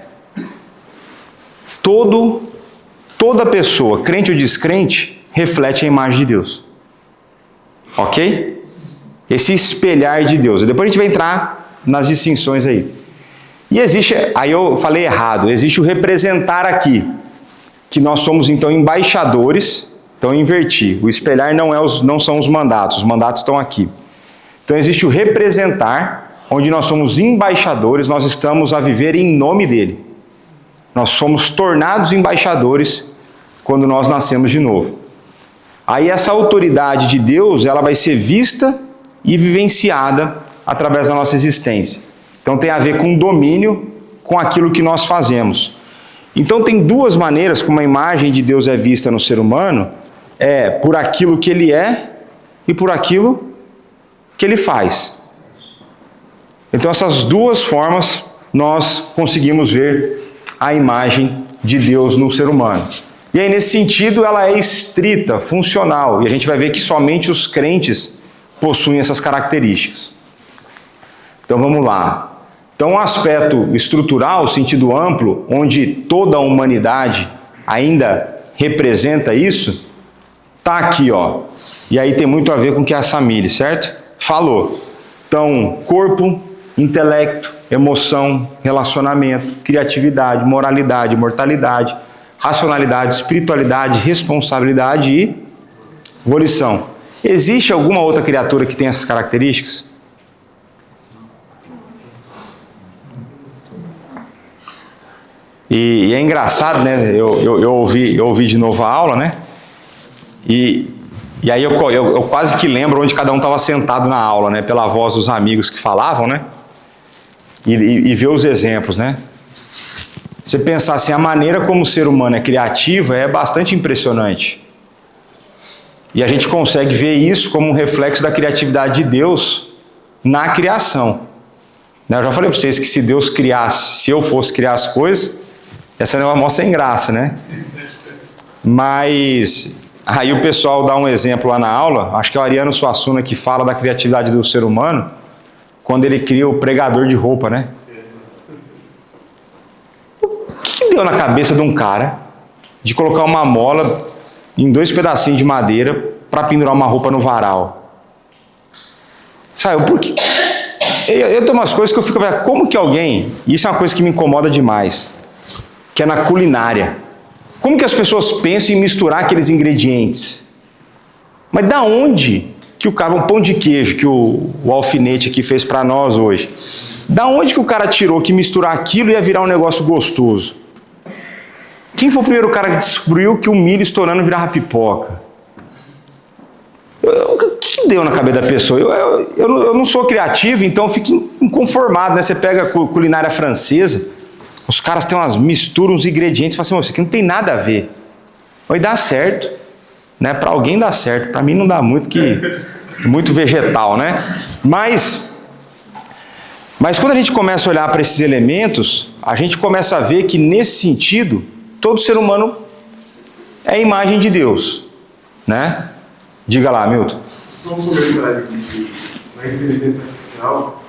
toda pessoa, crente ou descrente, reflete a imagem de Deus. Ok? Esse espelhar de Deus. Depois a gente vai entrar nas distinções aí. E existe, aí eu falei errado, existe o representar aqui, que nós somos então embaixadores. Então eu inverti, o espelhar não são os mandatos estão aqui. Então existe o representar, onde nós somos embaixadores, nós estamos a viver em nome dele. Nós somos tornados embaixadores quando nós nascemos de novo. Aí essa autoridade de Deus, ela vai ser vista e vivenciada através da nossa existência. Então tem a ver com domínio, com aquilo que nós fazemos. Então tem duas maneiras como a imagem de Deus é vista no ser humano, por aquilo que ele é e por aquilo que ele faz. Então essas duas formas nós conseguimos ver a imagem de Deus no ser humano. E aí nesse sentido ela é estrita, funcional, e a gente vai ver que somente os crentes possuem essas características. Então vamos lá. Então o aspecto estrutural, sentido amplo, onde toda a humanidade ainda representa isso, tá aqui, ó. E aí tem muito a ver com o que a Samile, certo? Falou. Então, corpo, intelecto, emoção, relacionamento, criatividade, moralidade, mortalidade, racionalidade, espiritualidade, responsabilidade e volição. Existe alguma outra criatura que tem essas características? E é engraçado, né? Eu ouvi de novo a aula, né? E aí eu quase que lembro onde cada um estava sentado na aula, né? Pela voz dos amigos que falavam, né? E ver os exemplos, né? Você pensar assim, a maneira como o ser humano é criativo é bastante impressionante. E a gente consegue ver isso como um reflexo da criatividade de Deus na criação. Eu já falei para vocês que se Deus criasse, se eu fosse criar as coisas, essa não é uma mó sem graça, né? Mas aí o pessoal dá um exemplo lá na aula, acho que é o Ariano Suassuna que fala da criatividade do ser humano, quando ele cria o pregador de roupa, né? O que deu na cabeça de um cara de colocar uma mola em 2 pedacinhos de madeira para pendurar uma roupa no varal? Sabe, por quê? Eu tenho umas coisas que eu fico pensando, como que alguém, isso é uma coisa que me incomoda demais, que é na culinária. Como que as pessoas pensam em misturar aqueles ingredientes? Mas da onde que o cara, um pão de queijo que o alfinete aqui fez para nós hoje, da onde que o cara tirou que misturar aquilo ia virar um negócio gostoso? Quem foi o primeiro cara que descobriu que o milho estourando virava pipoca? O que deu na cabeça da pessoa? Eu não sou criativo, então eu fico inconformado, né? Você pega a culinária francesa, os caras têm umas misturas, uns ingredientes, e falam assim, isso aqui não tem nada a ver. Vai dar certo, né? Para alguém dá certo, para mim não dá muito, que muito vegetal, né? Mas quando a gente começa a olhar para esses elementos, a gente começa a ver que nesse sentido, todo ser humano é a imagem de Deus, né? Diga lá, Milton. Só um comentário aqui, que na inteligência artificial,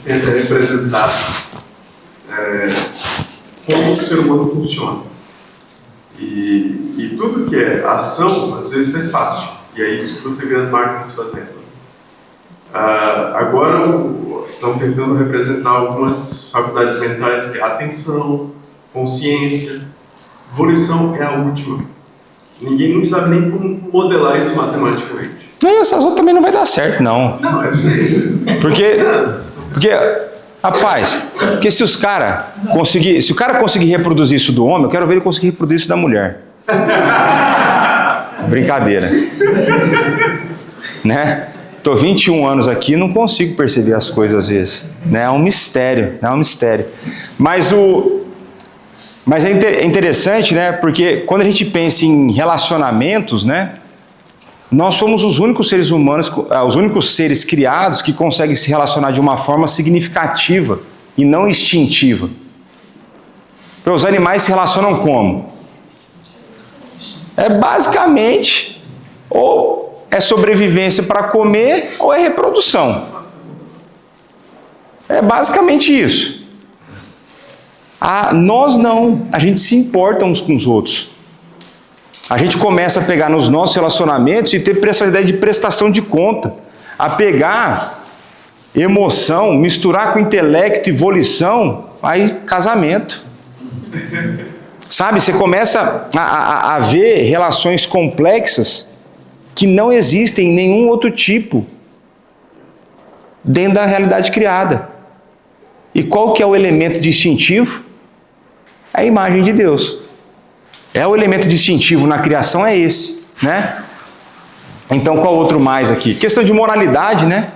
a gente tenta representar como o ser humano funciona. E tudo que é ação, às vezes é fácil. E é isso que você vê as máquinas fazendo. Agora, estão tentando representar algumas faculdades mentais, que é atenção, consciência. Volição é a última. Ninguém não sabe nem como modelar isso matematicamente. E essas outras também não vai dar certo, não. Não, é possível. Porque rapaz, porque se o cara conseguir reproduzir isso do homem, eu quero ver ele conseguir reproduzir isso da mulher. Brincadeira. Né? Tô 21 anos aqui, não consigo perceber as coisas às vezes. Né? É um mistério, Mas é interessante, né? Porque quando a gente pensa em relacionamentos, né? Nós somos os únicos seres humanos, os únicos seres criados que conseguem se relacionar de uma forma significativa e não instintiva. Porque os animais se relacionam como? É basicamente, ou é sobrevivência para comer, ou é reprodução. É basicamente isso. Nós não, a gente se importa uns com os outros. A gente começa a pegar nos nossos relacionamentos e ter essa ideia de prestação de conta. A pegar emoção, misturar com intelecto e volição, aí casamento. Sabe, você começa a ver relações complexas que não existem em nenhum outro tipo dentro da realidade criada. E qual que é o elemento distintivo? é a imagem de Deus. É o elemento distintivo na criação, é esse, né? Então, qual outro mais aqui? Questão de moralidade, né?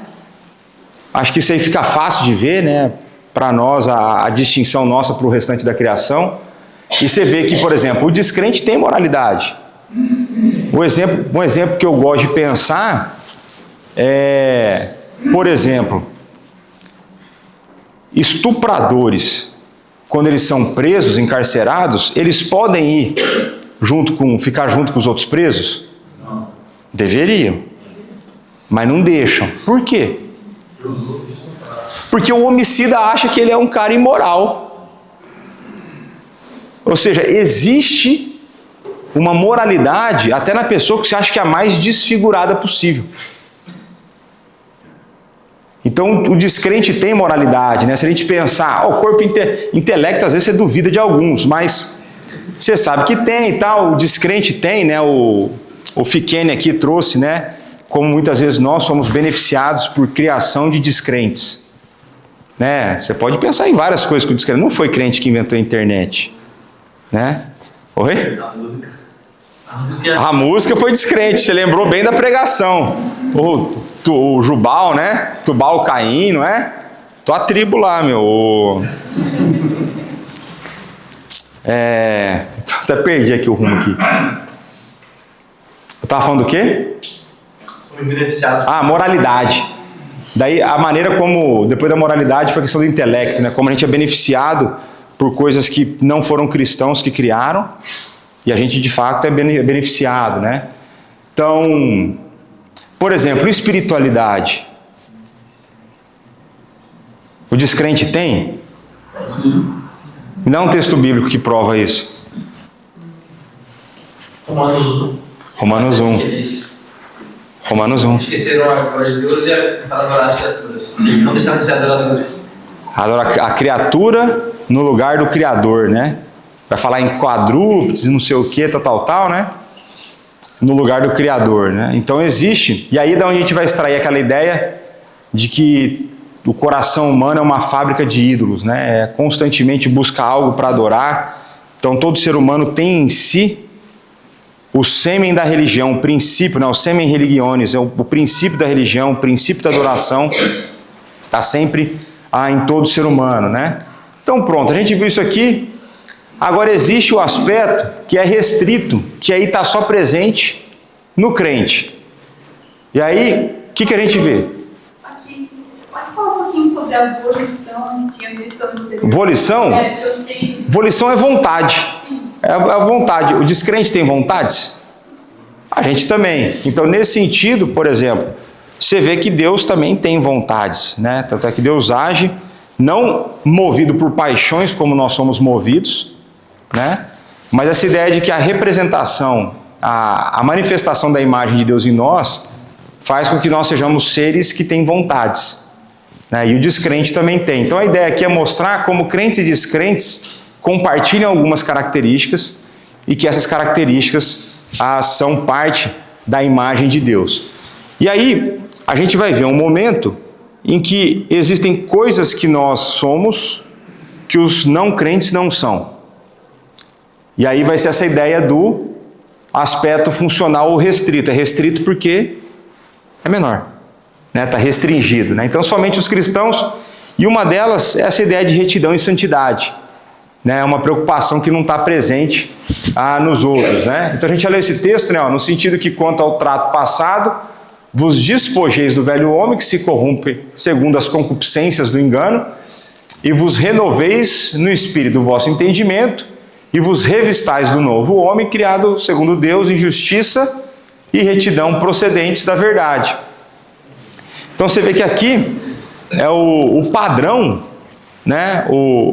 Acho que isso aí fica fácil de ver, né? Para nós, a distinção nossa para o restante da criação. E você vê que, por exemplo, o descrente tem moralidade. Um exemplo que eu gosto de pensar é, por exemplo, estupradores, quando eles são presos, encarcerados, eles podem ir ficar junto com os outros presos? Não. Deveriam, mas não deixam. Por quê? Porque o homicida acha que ele é um cara imoral. Ou seja, existe uma moralidade até na pessoa que você acha que é a mais desfigurada possível. Então, o descrente tem moralidade, né? Se a gente pensar, o corpo intelecto, às vezes você duvida de alguns, mas você sabe que tem e tal, o descrente tem, né? O Fiquene aqui trouxe, né? Como muitas vezes nós somos beneficiados por criação de descrentes. Né? Você pode pensar em várias coisas que o descrente... Não foi crente que inventou a internet. Né? Oi? A música foi descrente, você lembrou bem da pregação. O Jubal, né? Tubal Caim, não é? Tua tribo lá, meu. Até perdi aqui o rumo aqui. Eu estava falando do quê? Somos beneficiados. Moralidade. Daí a maneira como, depois da moralidade, foi a questão do intelecto, né? Como a gente é beneficiado por coisas que não foram cristãos que criaram, e a gente de fato é beneficiado, né? Então, por exemplo, espiritualidade. O descrente tem? Me dá um texto bíblico que prova isso. Romanos 1. Romanos 1. Esqueceram a glória de Deus e começaram a adorar as criaturas. Não deixaram de ser adoradores. Adora a criatura no lugar do Criador, né? Vai falar em quadrúpedes e não sei o que, tal, né? No lugar do Criador, né? Então existe, e aí da onde a gente vai extrair aquela ideia de que o coração humano é uma fábrica de ídolos, né? É constantemente buscar algo para adorar. Então todo ser humano tem em si o sêmen da religião, o princípio, né? O sêmen religiones, é o princípio da religião, o princípio da adoração, está sempre em todo ser humano, né? Então pronto, a gente viu isso aqui. Agora existe o aspecto que é restrito, que aí está só presente no crente. E aí, o que a gente vê? Aqui, pode falar um pouquinho sobre a volição que eu vi. Volição? Volição é vontade. É a vontade. O descrente tem vontades? A gente também. Então, nesse sentido, por exemplo, você vê que Deus também tem vontades, né? Tanto é que Deus age não movido por paixões como nós somos movidos, né? Mas essa ideia de que a representação, a manifestação da imagem de Deus em nós faz com que nós sejamos seres que têm vontades, né? E o descrente também tem. Então a ideia aqui é mostrar como crentes e descrentes compartilham algumas características e que essas características são parte da imagem de Deus. E aí a gente vai ver um momento em que existem coisas que nós somos que os não crentes não são. E aí vai ser essa ideia do aspecto funcional ou restrito. É restrito porque é menor, né? Está restringido, né? Então somente os cristãos, e uma delas é essa ideia de retidão e santidade, né? É uma preocupação que não está presente nos outros, né? Então a gente já leu esse texto, né? No sentido que quanto ao trato passado, vos despojeis do velho homem que se corrompe segundo as concupiscências do engano, e vos renoveis no espírito do vosso entendimento, e vos revistais do novo homem, criado segundo Deus em justiça e retidão procedentes da verdade. Então você vê que aqui é o padrão, né?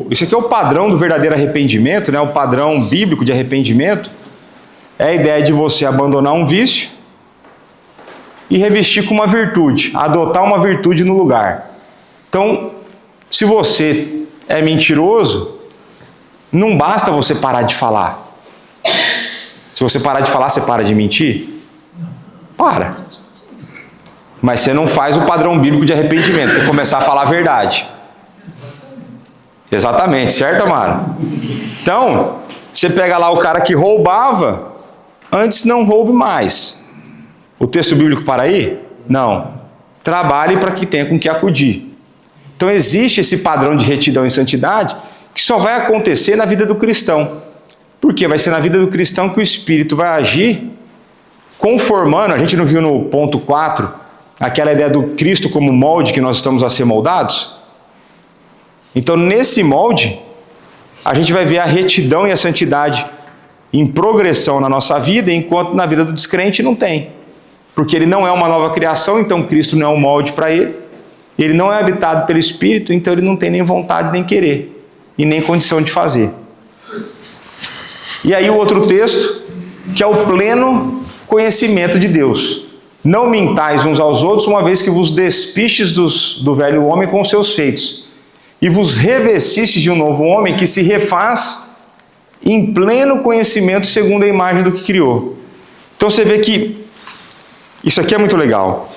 Isso aqui é o padrão do verdadeiro arrependimento, né? O padrão bíblico de arrependimento é a ideia de você abandonar um vício e revestir com uma virtude, adotar uma virtude no lugar. Então, se você é mentiroso, não basta você parar de falar. Se você parar de falar, você para de mentir? Para. Mas você não faz o padrão bíblico de arrependimento, que é começar a falar a verdade. Exatamente, certo, Amaro? Então, você pega lá o cara que roubava, antes não roube mais. O texto bíblico para aí? Não. Trabalhe para que tenha com que acudir. Então existe esse padrão de retidão e santidade que só vai acontecer na vida do cristão. Porque vai ser na vida do cristão que o Espírito vai agir conformando, a gente não viu no ponto 4, aquela ideia do Cristo como molde que nós estamos a ser moldados? Então nesse molde, a gente vai ver a retidão e a santidade em progressão na nossa vida, enquanto na vida do descrente não tem. Porque ele não é uma nova criação, então Cristo não é um molde para ele. Ele não é habitado pelo Espírito, então ele não tem nem vontade, nem querer, e nem condição de fazer. E aí o outro texto, que é o pleno conhecimento de Deus. Não mintais uns aos outros, uma vez que vos despistes do velho homem com os seus feitos, e vos revestistes de um novo homem que se refaz em pleno conhecimento segundo a imagem do que criou. Então você vê que isso aqui é muito legal,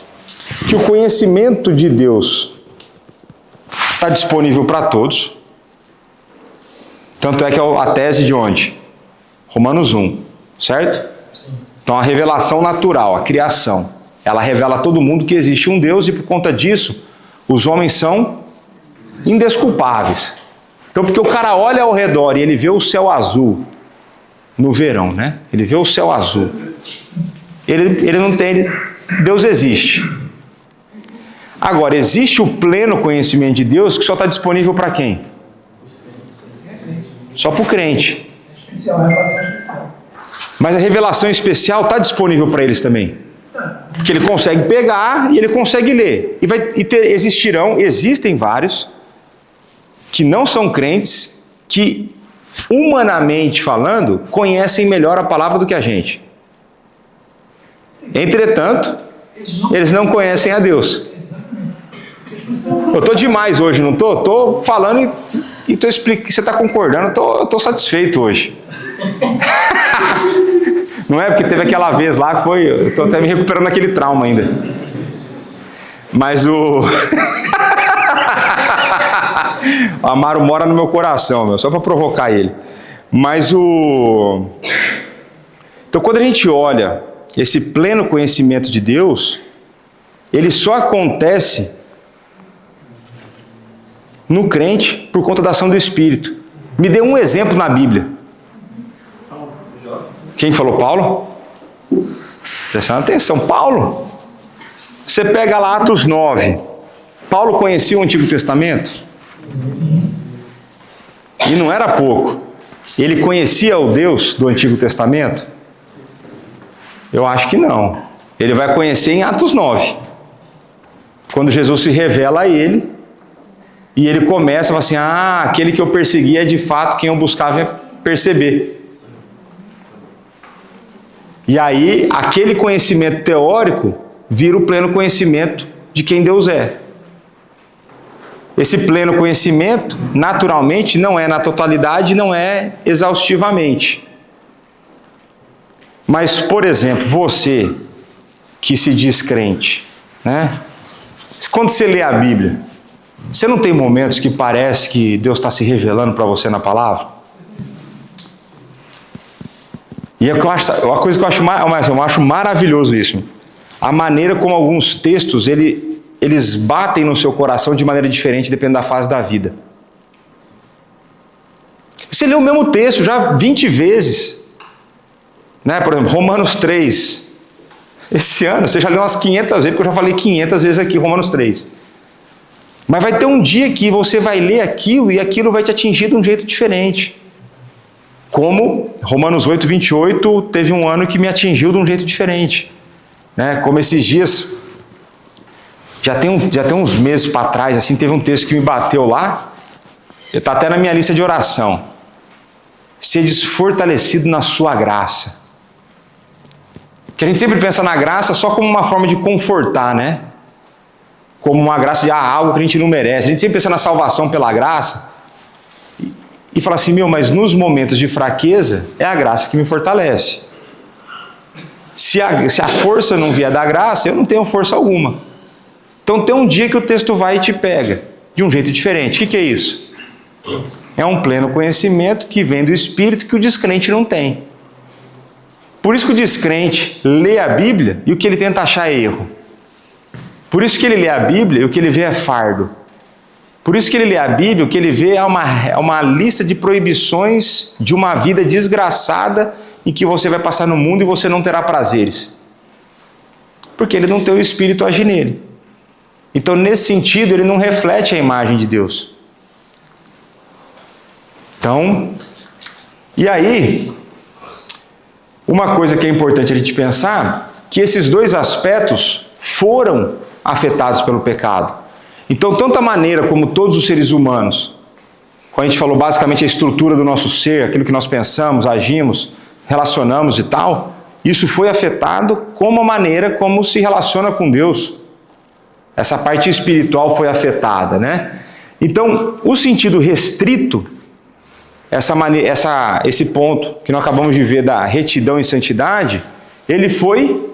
que o conhecimento de Deus está disponível para todos. Tanto é que é a tese de onde? Romanos 1, certo? Então a revelação natural, a criação, ela revela a todo mundo que existe um Deus e por conta disso os homens são indesculpáveis. Então porque o cara olha ao redor e ele vê o céu azul no verão, né? Ele vê o céu azul. Ele não tem... Deus existe. Agora, existe o pleno conhecimento de Deus que só está disponível para quem? Só para o crente. Mas a revelação especial está disponível para eles também. Porque ele consegue pegar e ele consegue ler. Existem vários que não são crentes, que, humanamente falando, conhecem melhor a palavra do que a gente. Entretanto, eles não conhecem a Deus. Eu estou demais hoje, não estou? Estou falando e estou explicando. Você está concordando, eu estou satisfeito hoje. Não é? Porque teve aquela vez lá que foi... Eu estou até me recuperando daquele trauma ainda. Mas o Amaro mora no meu coração, meu, só para provocar ele. Mas Então quando a gente olha esse pleno conhecimento de Deus, ele só acontece no crente por conta da ação do Espírito. Me dê um exemplo na Bíblia. Quem falou? Paulo? Prestando atenção, Paulo. Você pega lá Atos 9. Paulo conhecia o Antigo Testamento? E não era pouco. Ele conhecia o Deus do Antigo Testamento? Eu acho que não. Ele vai conhecer em Atos 9. Quando Jesus se revela a ele, e ele começa a falar assim, aquele que eu persegui é de fato quem eu buscava perceber. E aí, aquele conhecimento teórico vira o pleno conhecimento de quem Deus é. Esse pleno conhecimento, naturalmente, não é na totalidade, não é exaustivamente. Mas, por exemplo, você que se diz crente, né? Quando você lê a Bíblia, você não tem momentos que parece que Deus está se revelando para você na palavra? E é uma coisa que eu acho maravilhoso isso. A maneira como alguns textos, eles batem no seu coração de maneira diferente, dependendo da fase da vida. Você lê o mesmo texto já 20 vezes. Né? Por exemplo, Romanos 3. Esse ano, você já leu umas 500 vezes, porque eu já falei 500 vezes aqui, Romanos 3. Mas vai ter um dia que você vai ler aquilo e aquilo vai te atingir de um jeito diferente. Como Romanos 8, 28 teve um ano que me atingiu de um jeito diferente. Né? Como esses dias, já tem uns meses para trás, assim, teve um texto que me bateu lá, está até na minha lista de oração. Sedes fortalecido na sua graça. Que a gente sempre pensa na graça só como uma forma de confortar, né? Como uma graça de algo que a gente não merece. A gente sempre pensa na salvação pela graça e fala assim, mas nos momentos de fraqueza é a graça que me fortalece. Se a força não vier da graça, eu não tenho força alguma. Então tem um dia que o texto vai e te pega de um jeito diferente. O que é isso? É um pleno conhecimento que vem do Espírito que o descrente não tem. Por isso que o descrente lê a Bíblia e o que ele tenta achar é erro. Por isso que ele lê a Bíblia e o que ele vê é fardo. Por isso que ele lê a Bíblia, o que ele vê é uma lista de proibições de uma vida desgraçada em que você vai passar no mundo e você não terá prazeres. Porque ele não tem o Espírito agir nele. Então, nesse sentido, ele não reflete a imagem de Deus. Então, e aí, uma coisa que é importante a gente pensar, que esses dois aspectos foram afetados pelo pecado. Então, tanto a maneira como todos os seres humanos, quando a gente falou basicamente a estrutura do nosso ser, aquilo que nós pensamos, agimos, relacionamos e tal, isso foi afetado como a maneira como se relaciona com Deus. Essa parte espiritual foi afetada, né? Então, o sentido restrito, esse ponto que nós acabamos de ver da retidão e santidade, ele foi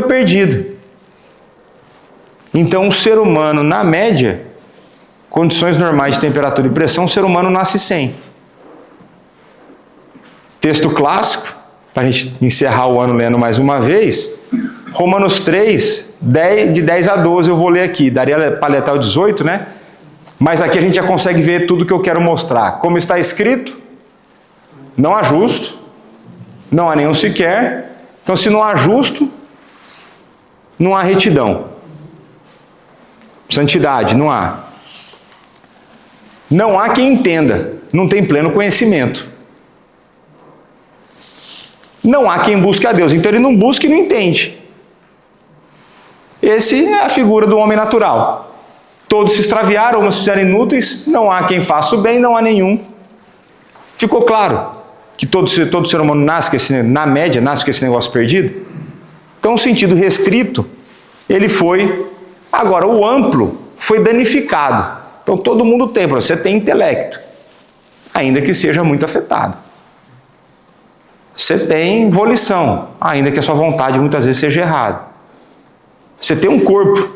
perdido. Então, o ser humano, na média, condições normais de temperatura e pressão, o ser humano nasce sem. Texto clássico, para a gente encerrar o ano lendo mais uma vez, Romanos 3, de 10 a 12, eu vou ler aqui, daria para ler até o 18, né? Mas aqui a gente já consegue ver tudo que eu quero mostrar. Como está escrito, não há justo, não há nenhum sequer. Então, se não há justo, não há retidão. Santidade, não há. Não há quem entenda, não tem pleno conhecimento. Não há quem busque a Deus, então ele não busca e não entende. Esse é a figura do homem natural. Todos se extraviaram, alguns se fizeram inúteis, não há quem faça o bem, não há nenhum. Ficou claro que todo ser humano nasce na média, nasce com esse negócio perdido? Então, o sentido restrito, ele foi. Agora, o amplo foi danificado. Então, todo mundo tem, você tem intelecto, ainda que seja muito afetado. Você tem volição, ainda que a sua vontade muitas vezes seja errada. Você tem um corpo,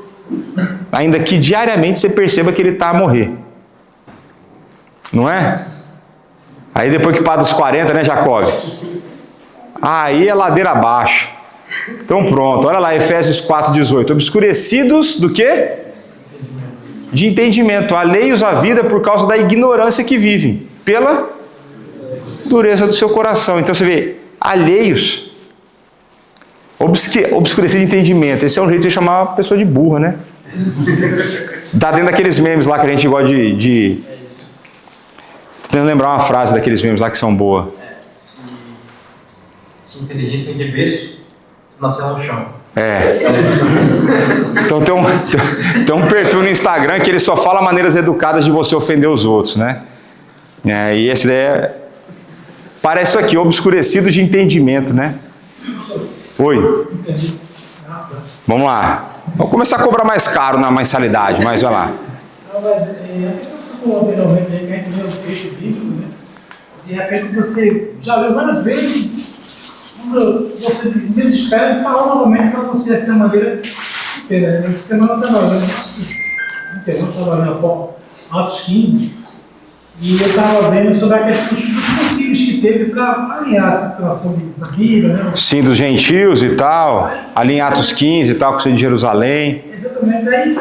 ainda que diariamente você perceba que ele está a morrer. Não é? Aí depois que passa dos 40, né, Jacob? Aí é ladeira abaixo. Então pronto, olha lá, Efésios 4,18. Obscurecidos do quê? De entendimento, alheios à vida por causa da ignorância que vivem, pela dureza do seu coração. Então você vê, alheios, obscurecido de entendimento. Esse é um jeito de chamar a pessoa de burra, né? Tá dentro daqueles memes lá que a gente gosta de... Tentando lembrar uma frase daqueles memes lá que são boas. Se inteligência é de berço, nasceu no chão. É. Então tem um perfil no Instagram que ele só fala maneiras educadas de você ofender os outros, né? E esse daí parece isso aqui, obscurecido de entendimento, né? Oi. Vamos lá. Vamos começar a cobrar mais caro na mensalidade, mas vai lá. Não, mas a questão que você falou anteriormente, de repente, ler o texto bíblico, né? De repente você já leu várias vezes, você desespera e fala novamente para você de uma maneira inteira. Essa semana eu estava lendo Atos 15, e eu estava vendo sobre a questão dos concílios que teve para alinhar a situação da Bíblia, né? Sim, dos gentios e tal, ali em Atos 15 e tal, com o de Jerusalém. Exatamente, aí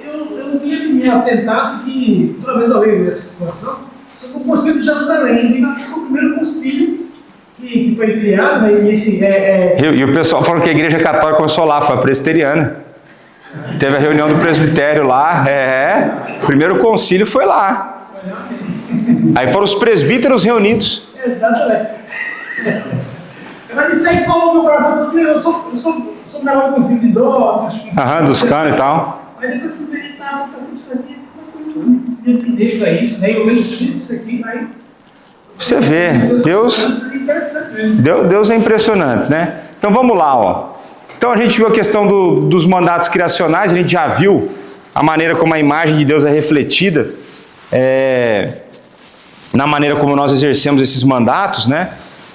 eu não tinha me atentado que toda vez eu leio essa situação, sobre o concílio de Jerusalém, e foi o primeiro concílio que foi criado, né? E o pessoal falou que a igreja católica começou lá, foi a presbiteriana. Teve a reunião do presbitério lá, o primeiro concílio foi lá. Aí foram os presbíteros reunidos. Exatamente. Mas isso aí falou no meu coração, porque eu sou melhor do concílio de dó, dos canos e tal. Aí depois eu estava passando isso aqui, eu me deixo para isso, né? Eu lembro disso aqui, aí... Você vê, Deus é impressionante, né? Então vamos lá, ó. Então a gente viu a questão dos mandatos criacionais, a gente já viu a maneira como a imagem de Deus é refletida na maneira como nós exercemos esses mandatos, né?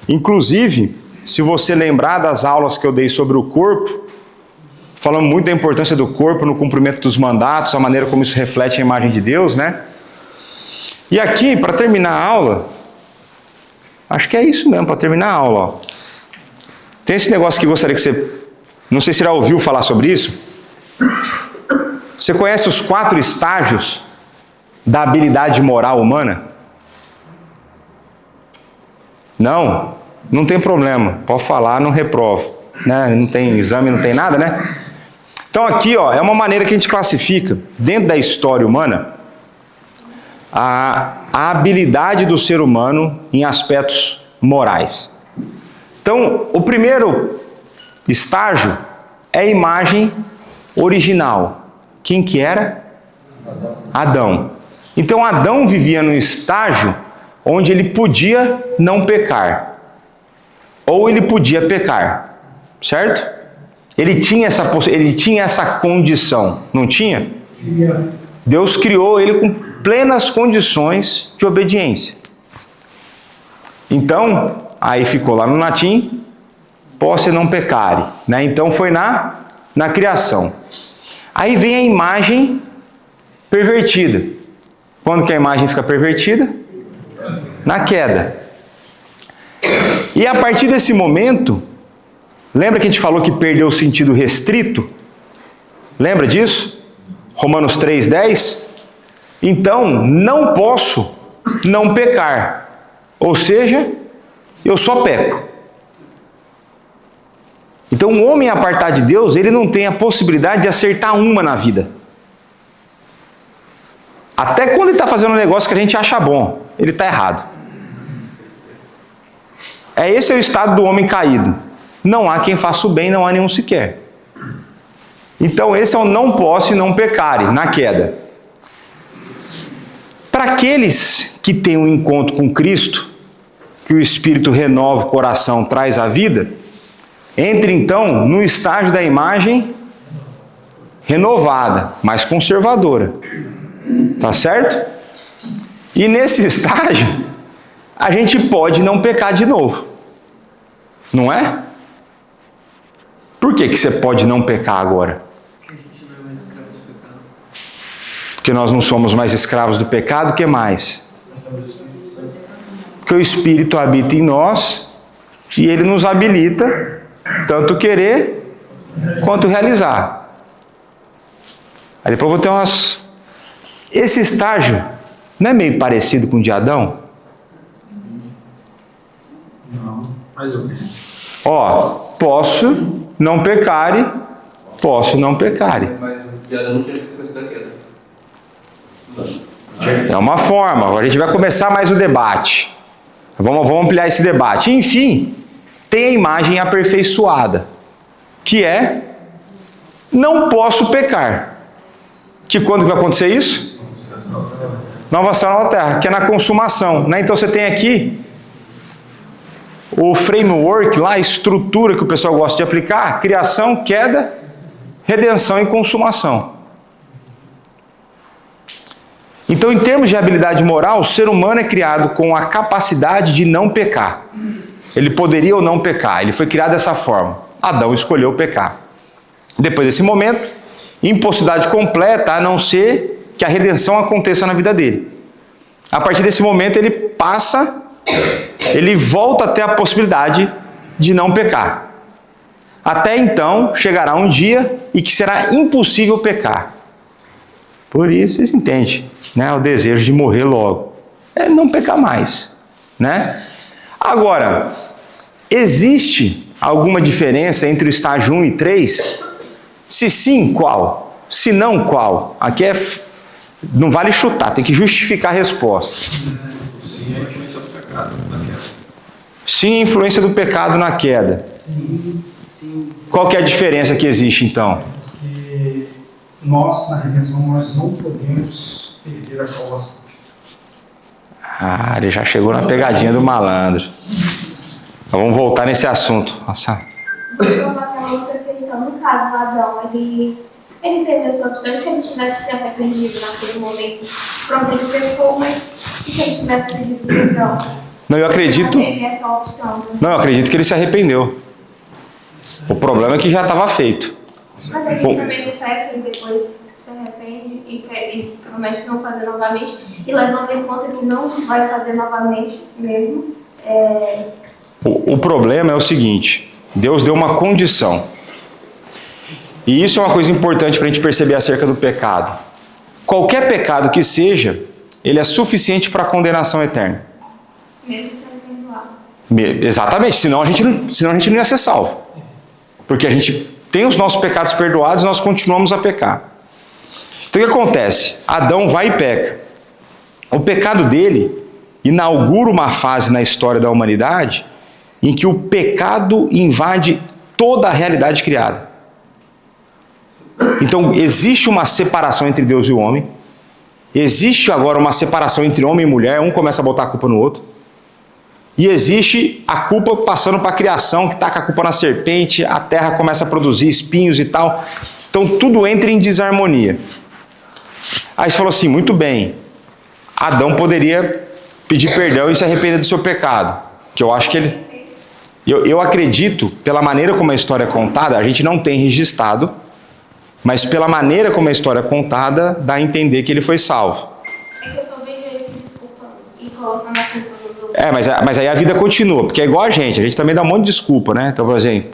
Inclusive, se você lembrar das aulas que eu dei sobre o corpo, falamos muito da importância do corpo no cumprimento dos mandatos, a maneira como isso reflete a imagem de Deus, né? E aqui, para terminar a aula, acho que é isso mesmo, para terminar a aula. Ó. Tem esse negócio que eu gostaria que você... Não sei se já ouviu falar sobre isso. Você conhece os 4 estágios da habilidade moral humana? Não? Não tem problema. Pode falar, não reprovo. Né? Não tem exame, não tem nada, né? Então aqui, ó, é uma maneira que a gente classifica, dentro da história humana, a habilidade do ser humano em aspectos morais. Então, o primeiro estágio é a imagem original. Quem que era? Adão. Então, Adão vivia num estágio onde ele podia não pecar. Ou ele podia pecar. Certo? Ele tinha essa condição. Não tinha? Deus criou ele com plenas condições de obediência. Então, aí ficou lá no latim, posse não pecare, né? Então foi na criação. Aí vem a imagem pervertida. Quando que a imagem fica pervertida? Na queda. E a partir desse momento, lembra que a gente falou que perdeu o sentido restrito? Lembra disso? Romanos 3:10? Então, não posso não pecar. Ou seja, eu só peco. Então, um homem apartado de Deus, ele não tem a possibilidade de acertar uma na vida. Até quando ele está fazendo um negócio que a gente acha bom, ele está errado. Esse é o estado do homem caído. Não há quem faça o bem, não há nenhum sequer. Então, esse é o não posso e não pecare, na queda. Para aqueles que têm um encontro com Cristo, que o Espírito renova o coração, traz a vida, entre então no estágio da imagem renovada, mais conservadora. Tá certo? E nesse estágio, a gente pode não pecar de novo. Não é? Por que você pode não pecar agora? Porque nós não somos mais escravos do pecado, o que mais? Porque o Espírito habita em nós e ele nos habilita tanto querer quanto realizar. Aí depois eu vou ter umas... Esse estágio não é meio parecido com o de Adão? Não, mais ou menos. Ó, posso não pecare, posso não pecare. Mas o Adão não tinha consequência da queda. É uma forma. A gente vai começar mais o debate. Vamos ampliar esse debate. Enfim, tem a imagem aperfeiçoada, que é não posso pecar. Que quando vai acontecer isso? Nova céu, nova terra, que é na consumação, né? Então você tem aqui o framework lá, a estrutura que o pessoal gosta de aplicar: criação, queda, redenção e consumação. Então, em termos de habilidade moral, o ser humano é criado com a capacidade de não pecar. Ele poderia ou não pecar, ele foi criado dessa forma. Adão escolheu pecar. Depois desse momento, impossibilidade completa, a não ser que a redenção aconteça na vida dele. A partir desse momento, ele volta a ter a possibilidade de não pecar. Até então, chegará um dia em que será impossível pecar. Por isso, vocês entendem, né? O desejo de morrer logo. É não pecar mais, né? Agora, existe alguma diferença entre o estágio 1 e 3? Se sim, qual? Se não, qual? Aqui não vale chutar, tem que justificar a resposta. Sim, a influência do pecado na queda. Sim, a influência do pecado na queda. Sim, sim. Qual que é a diferença que existe, então? Porque nós, na redenção, nós não podemos perder a salvação. Ah, ele já chegou na pegadinha do malandro. Então, vamos voltar nesse assunto. Nossa. Então, aquela outra questão, no caso, Adão, ele teve essa opção, e se ele tivesse se arrependido naquele momento, pronto, ele pecou, mas e se ele tivesse pedido perdão? Não, eu acredito. Ele teve essa opção. Né? Não, eu acredito que ele se arrependeu. O problema é que já estava feito. Mas a gente também não peca e depois se arrepende e promete não fazer novamente, e levando em conta que não vai fazer novamente mesmo. O problema é o seguinte: Deus deu uma condição. E isso é uma coisa importante para a gente perceber acerca do pecado. Qualquer pecado que seja, ele é suficiente para a condenação eterna. Mesmo sendo perdoado. Exatamente, senão a gente não ia ser salvo. Porque a gente tem os nossos pecados perdoados e nós continuamos a pecar. Então o que acontece? Adão vai e peca. O pecado dele inaugura uma fase na história da humanidade em que o pecado invade toda a realidade criada. Então existe uma separação entre Deus e o homem. Existe agora uma separação entre homem e mulher. Um começa a botar a culpa no outro. E existe a culpa passando para a criação, que taca a culpa na serpente, a terra começa a produzir espinhos e tal. Então tudo entra em desarmonia. Aí você falou assim, muito bem, Adão poderia pedir perdão e se arrepender do seu pecado. Que eu acho que ele... Eu acredito, pela maneira como a história é contada, a gente não tem registrado, mas pela maneira como a história é contada, dá a entender que ele foi salvo. É que eu só vejo ele se desculpando e colocando a culpa nos outros. Mas aí a vida continua, porque é igual a gente também dá um monte de desculpa, né? Então, por exemplo,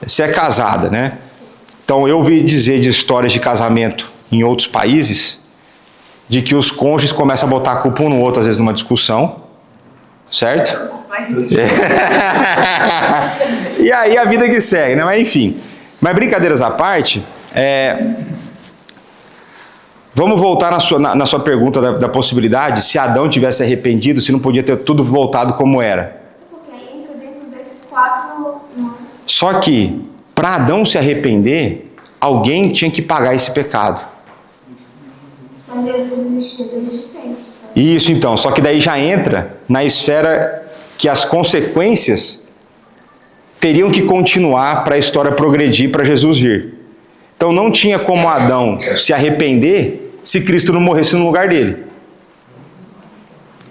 você é casada, né? Então eu ouvi dizer de histórias de casamento em outros países, de que os cônjuges começam a botar a culpa um no outro, às vezes numa discussão, certo? E aí a vida que segue, né? Mas enfim, mas brincadeiras à parte, vamos voltar na sua pergunta da possibilidade, se Adão tivesse arrependido, se não podia ter tudo voltado como era. Porque aí entra dentro desses 4... Só que, para Adão se arrepender, alguém tinha que pagar esse pecado. Mas Jesus existiu desde sempre. Sabe? Isso então, só que daí já entra na esfera que as consequências teriam que continuar para a história progredir, para Jesus vir. Então não tinha como Adão se arrepender se Cristo não morresse no lugar dele.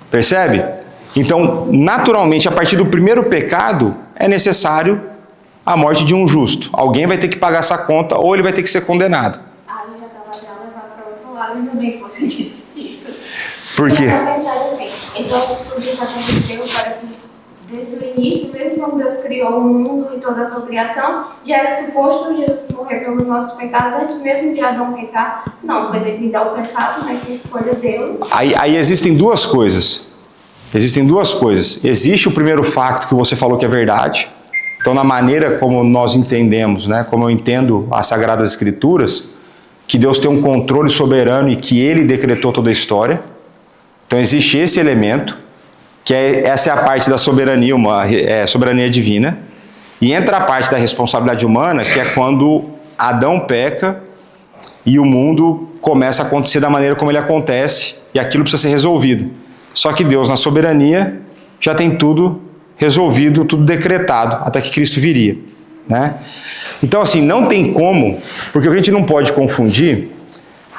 Percebe? Então, naturalmente, a partir do primeiro pecado, é necessário a morte de um justo. Alguém vai ter que pagar essa conta ou ele vai ter que ser condenado. Eu já estava já levando para outro lado, ainda bem que você disse isso. Por quê? Então, tudo já aconteceu para que, desde o início, mesmo quando Deus criou o mundo e toda a sua criação, já era suposto Jesus morrer pelos nossos pecados antes mesmo de Adão pecar. Não, foi devido ao pecado, né, que a escolha deu. Aí existem duas coisas. Existe o primeiro facto que você falou que é verdade. Então, na maneira como nós entendemos, né, como eu entendo as Sagradas Escrituras, que Deus tem um controle soberano e que Ele decretou toda a história. Então, existe esse elemento, que essa é a parte da soberania, soberania divina. E entra a parte da responsabilidade humana, que é quando Adão peca e o mundo começa a acontecer da maneira como ele acontece, e aquilo precisa ser resolvido. Só que Deus, na soberania, já tem tudo resolvido, tudo decretado, até que Cristo viria, né? Então, assim, não tem como, porque a gente não pode confundir.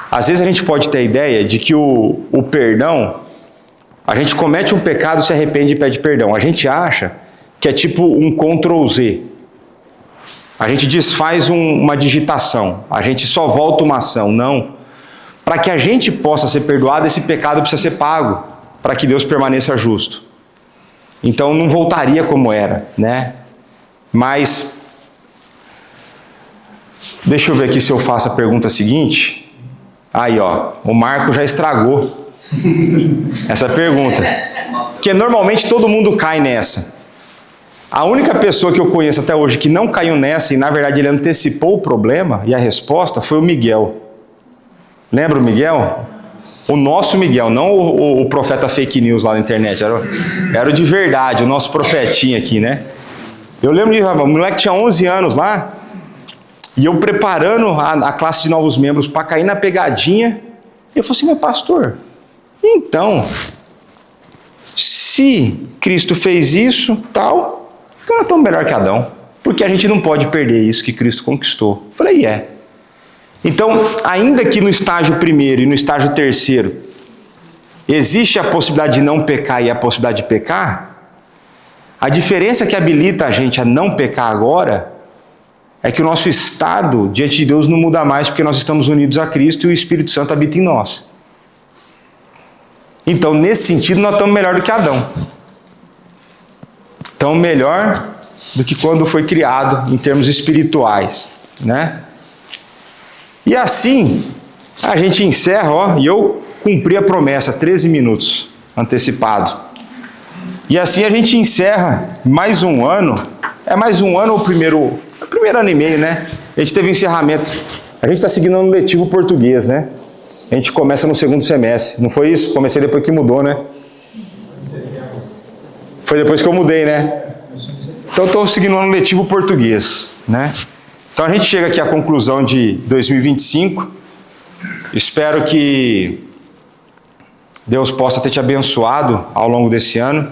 Às vezes a gente pode ter a ideia de que o perdão, a gente comete um pecado, se arrepende e pede perdão. A gente acha que é tipo um Ctrl+Z. A gente desfaz uma digitação, a gente só volta uma ação. Não. Para que a gente possa ser perdoado, esse pecado precisa ser pago, para que Deus permaneça justo. Então não voltaria como era, né? Mas, deixa eu ver aqui se eu faço a pergunta seguinte. Aí, ó, o Marco já estragou essa pergunta. Porque normalmente todo mundo cai nessa. A única pessoa que eu conheço até hoje que não caiu nessa, e na verdade ele antecipou o problema e a resposta, foi o Miguel. Lembra o Miguel? O nosso Miguel, não o profeta fake news lá na internet, era o de verdade, o nosso profetinha aqui, né? Eu lembro de o moleque tinha 11 anos lá, e eu preparando a classe de novos membros para cair na pegadinha, eu falei assim, meu pastor, então, se Cristo fez isso, tal, então nós estamos melhor que Adão, porque a gente não pode perder isso que Cristo conquistou. Eu falei, Então, ainda que no estágio primeiro e no estágio terceiro existe a possibilidade de não pecar e a possibilidade de pecar, a diferença que habilita a gente a não pecar agora é que o nosso estado diante de Deus não muda mais porque nós estamos unidos a Cristo e o Espírito Santo habita em nós. Então, nesse sentido, nós estamos melhor do que Adão. Estamos melhor do que quando foi criado em termos espirituais, né? E assim, a gente encerra, e eu cumpri a promessa, 13 minutos antecipado. E assim a gente encerra mais um ano. É mais um ano ou o primeiro ano e meio, né? A gente teve um encerramento. A gente está seguindo no letivo português, né? A gente começa no segundo semestre. Não foi isso? Comecei depois que mudou, né? Foi depois que eu mudei, né? Então estou seguindo no letivo português, né? Então a gente chega aqui à conclusão de 2025. Espero que Deus possa ter te abençoado ao longo desse ano.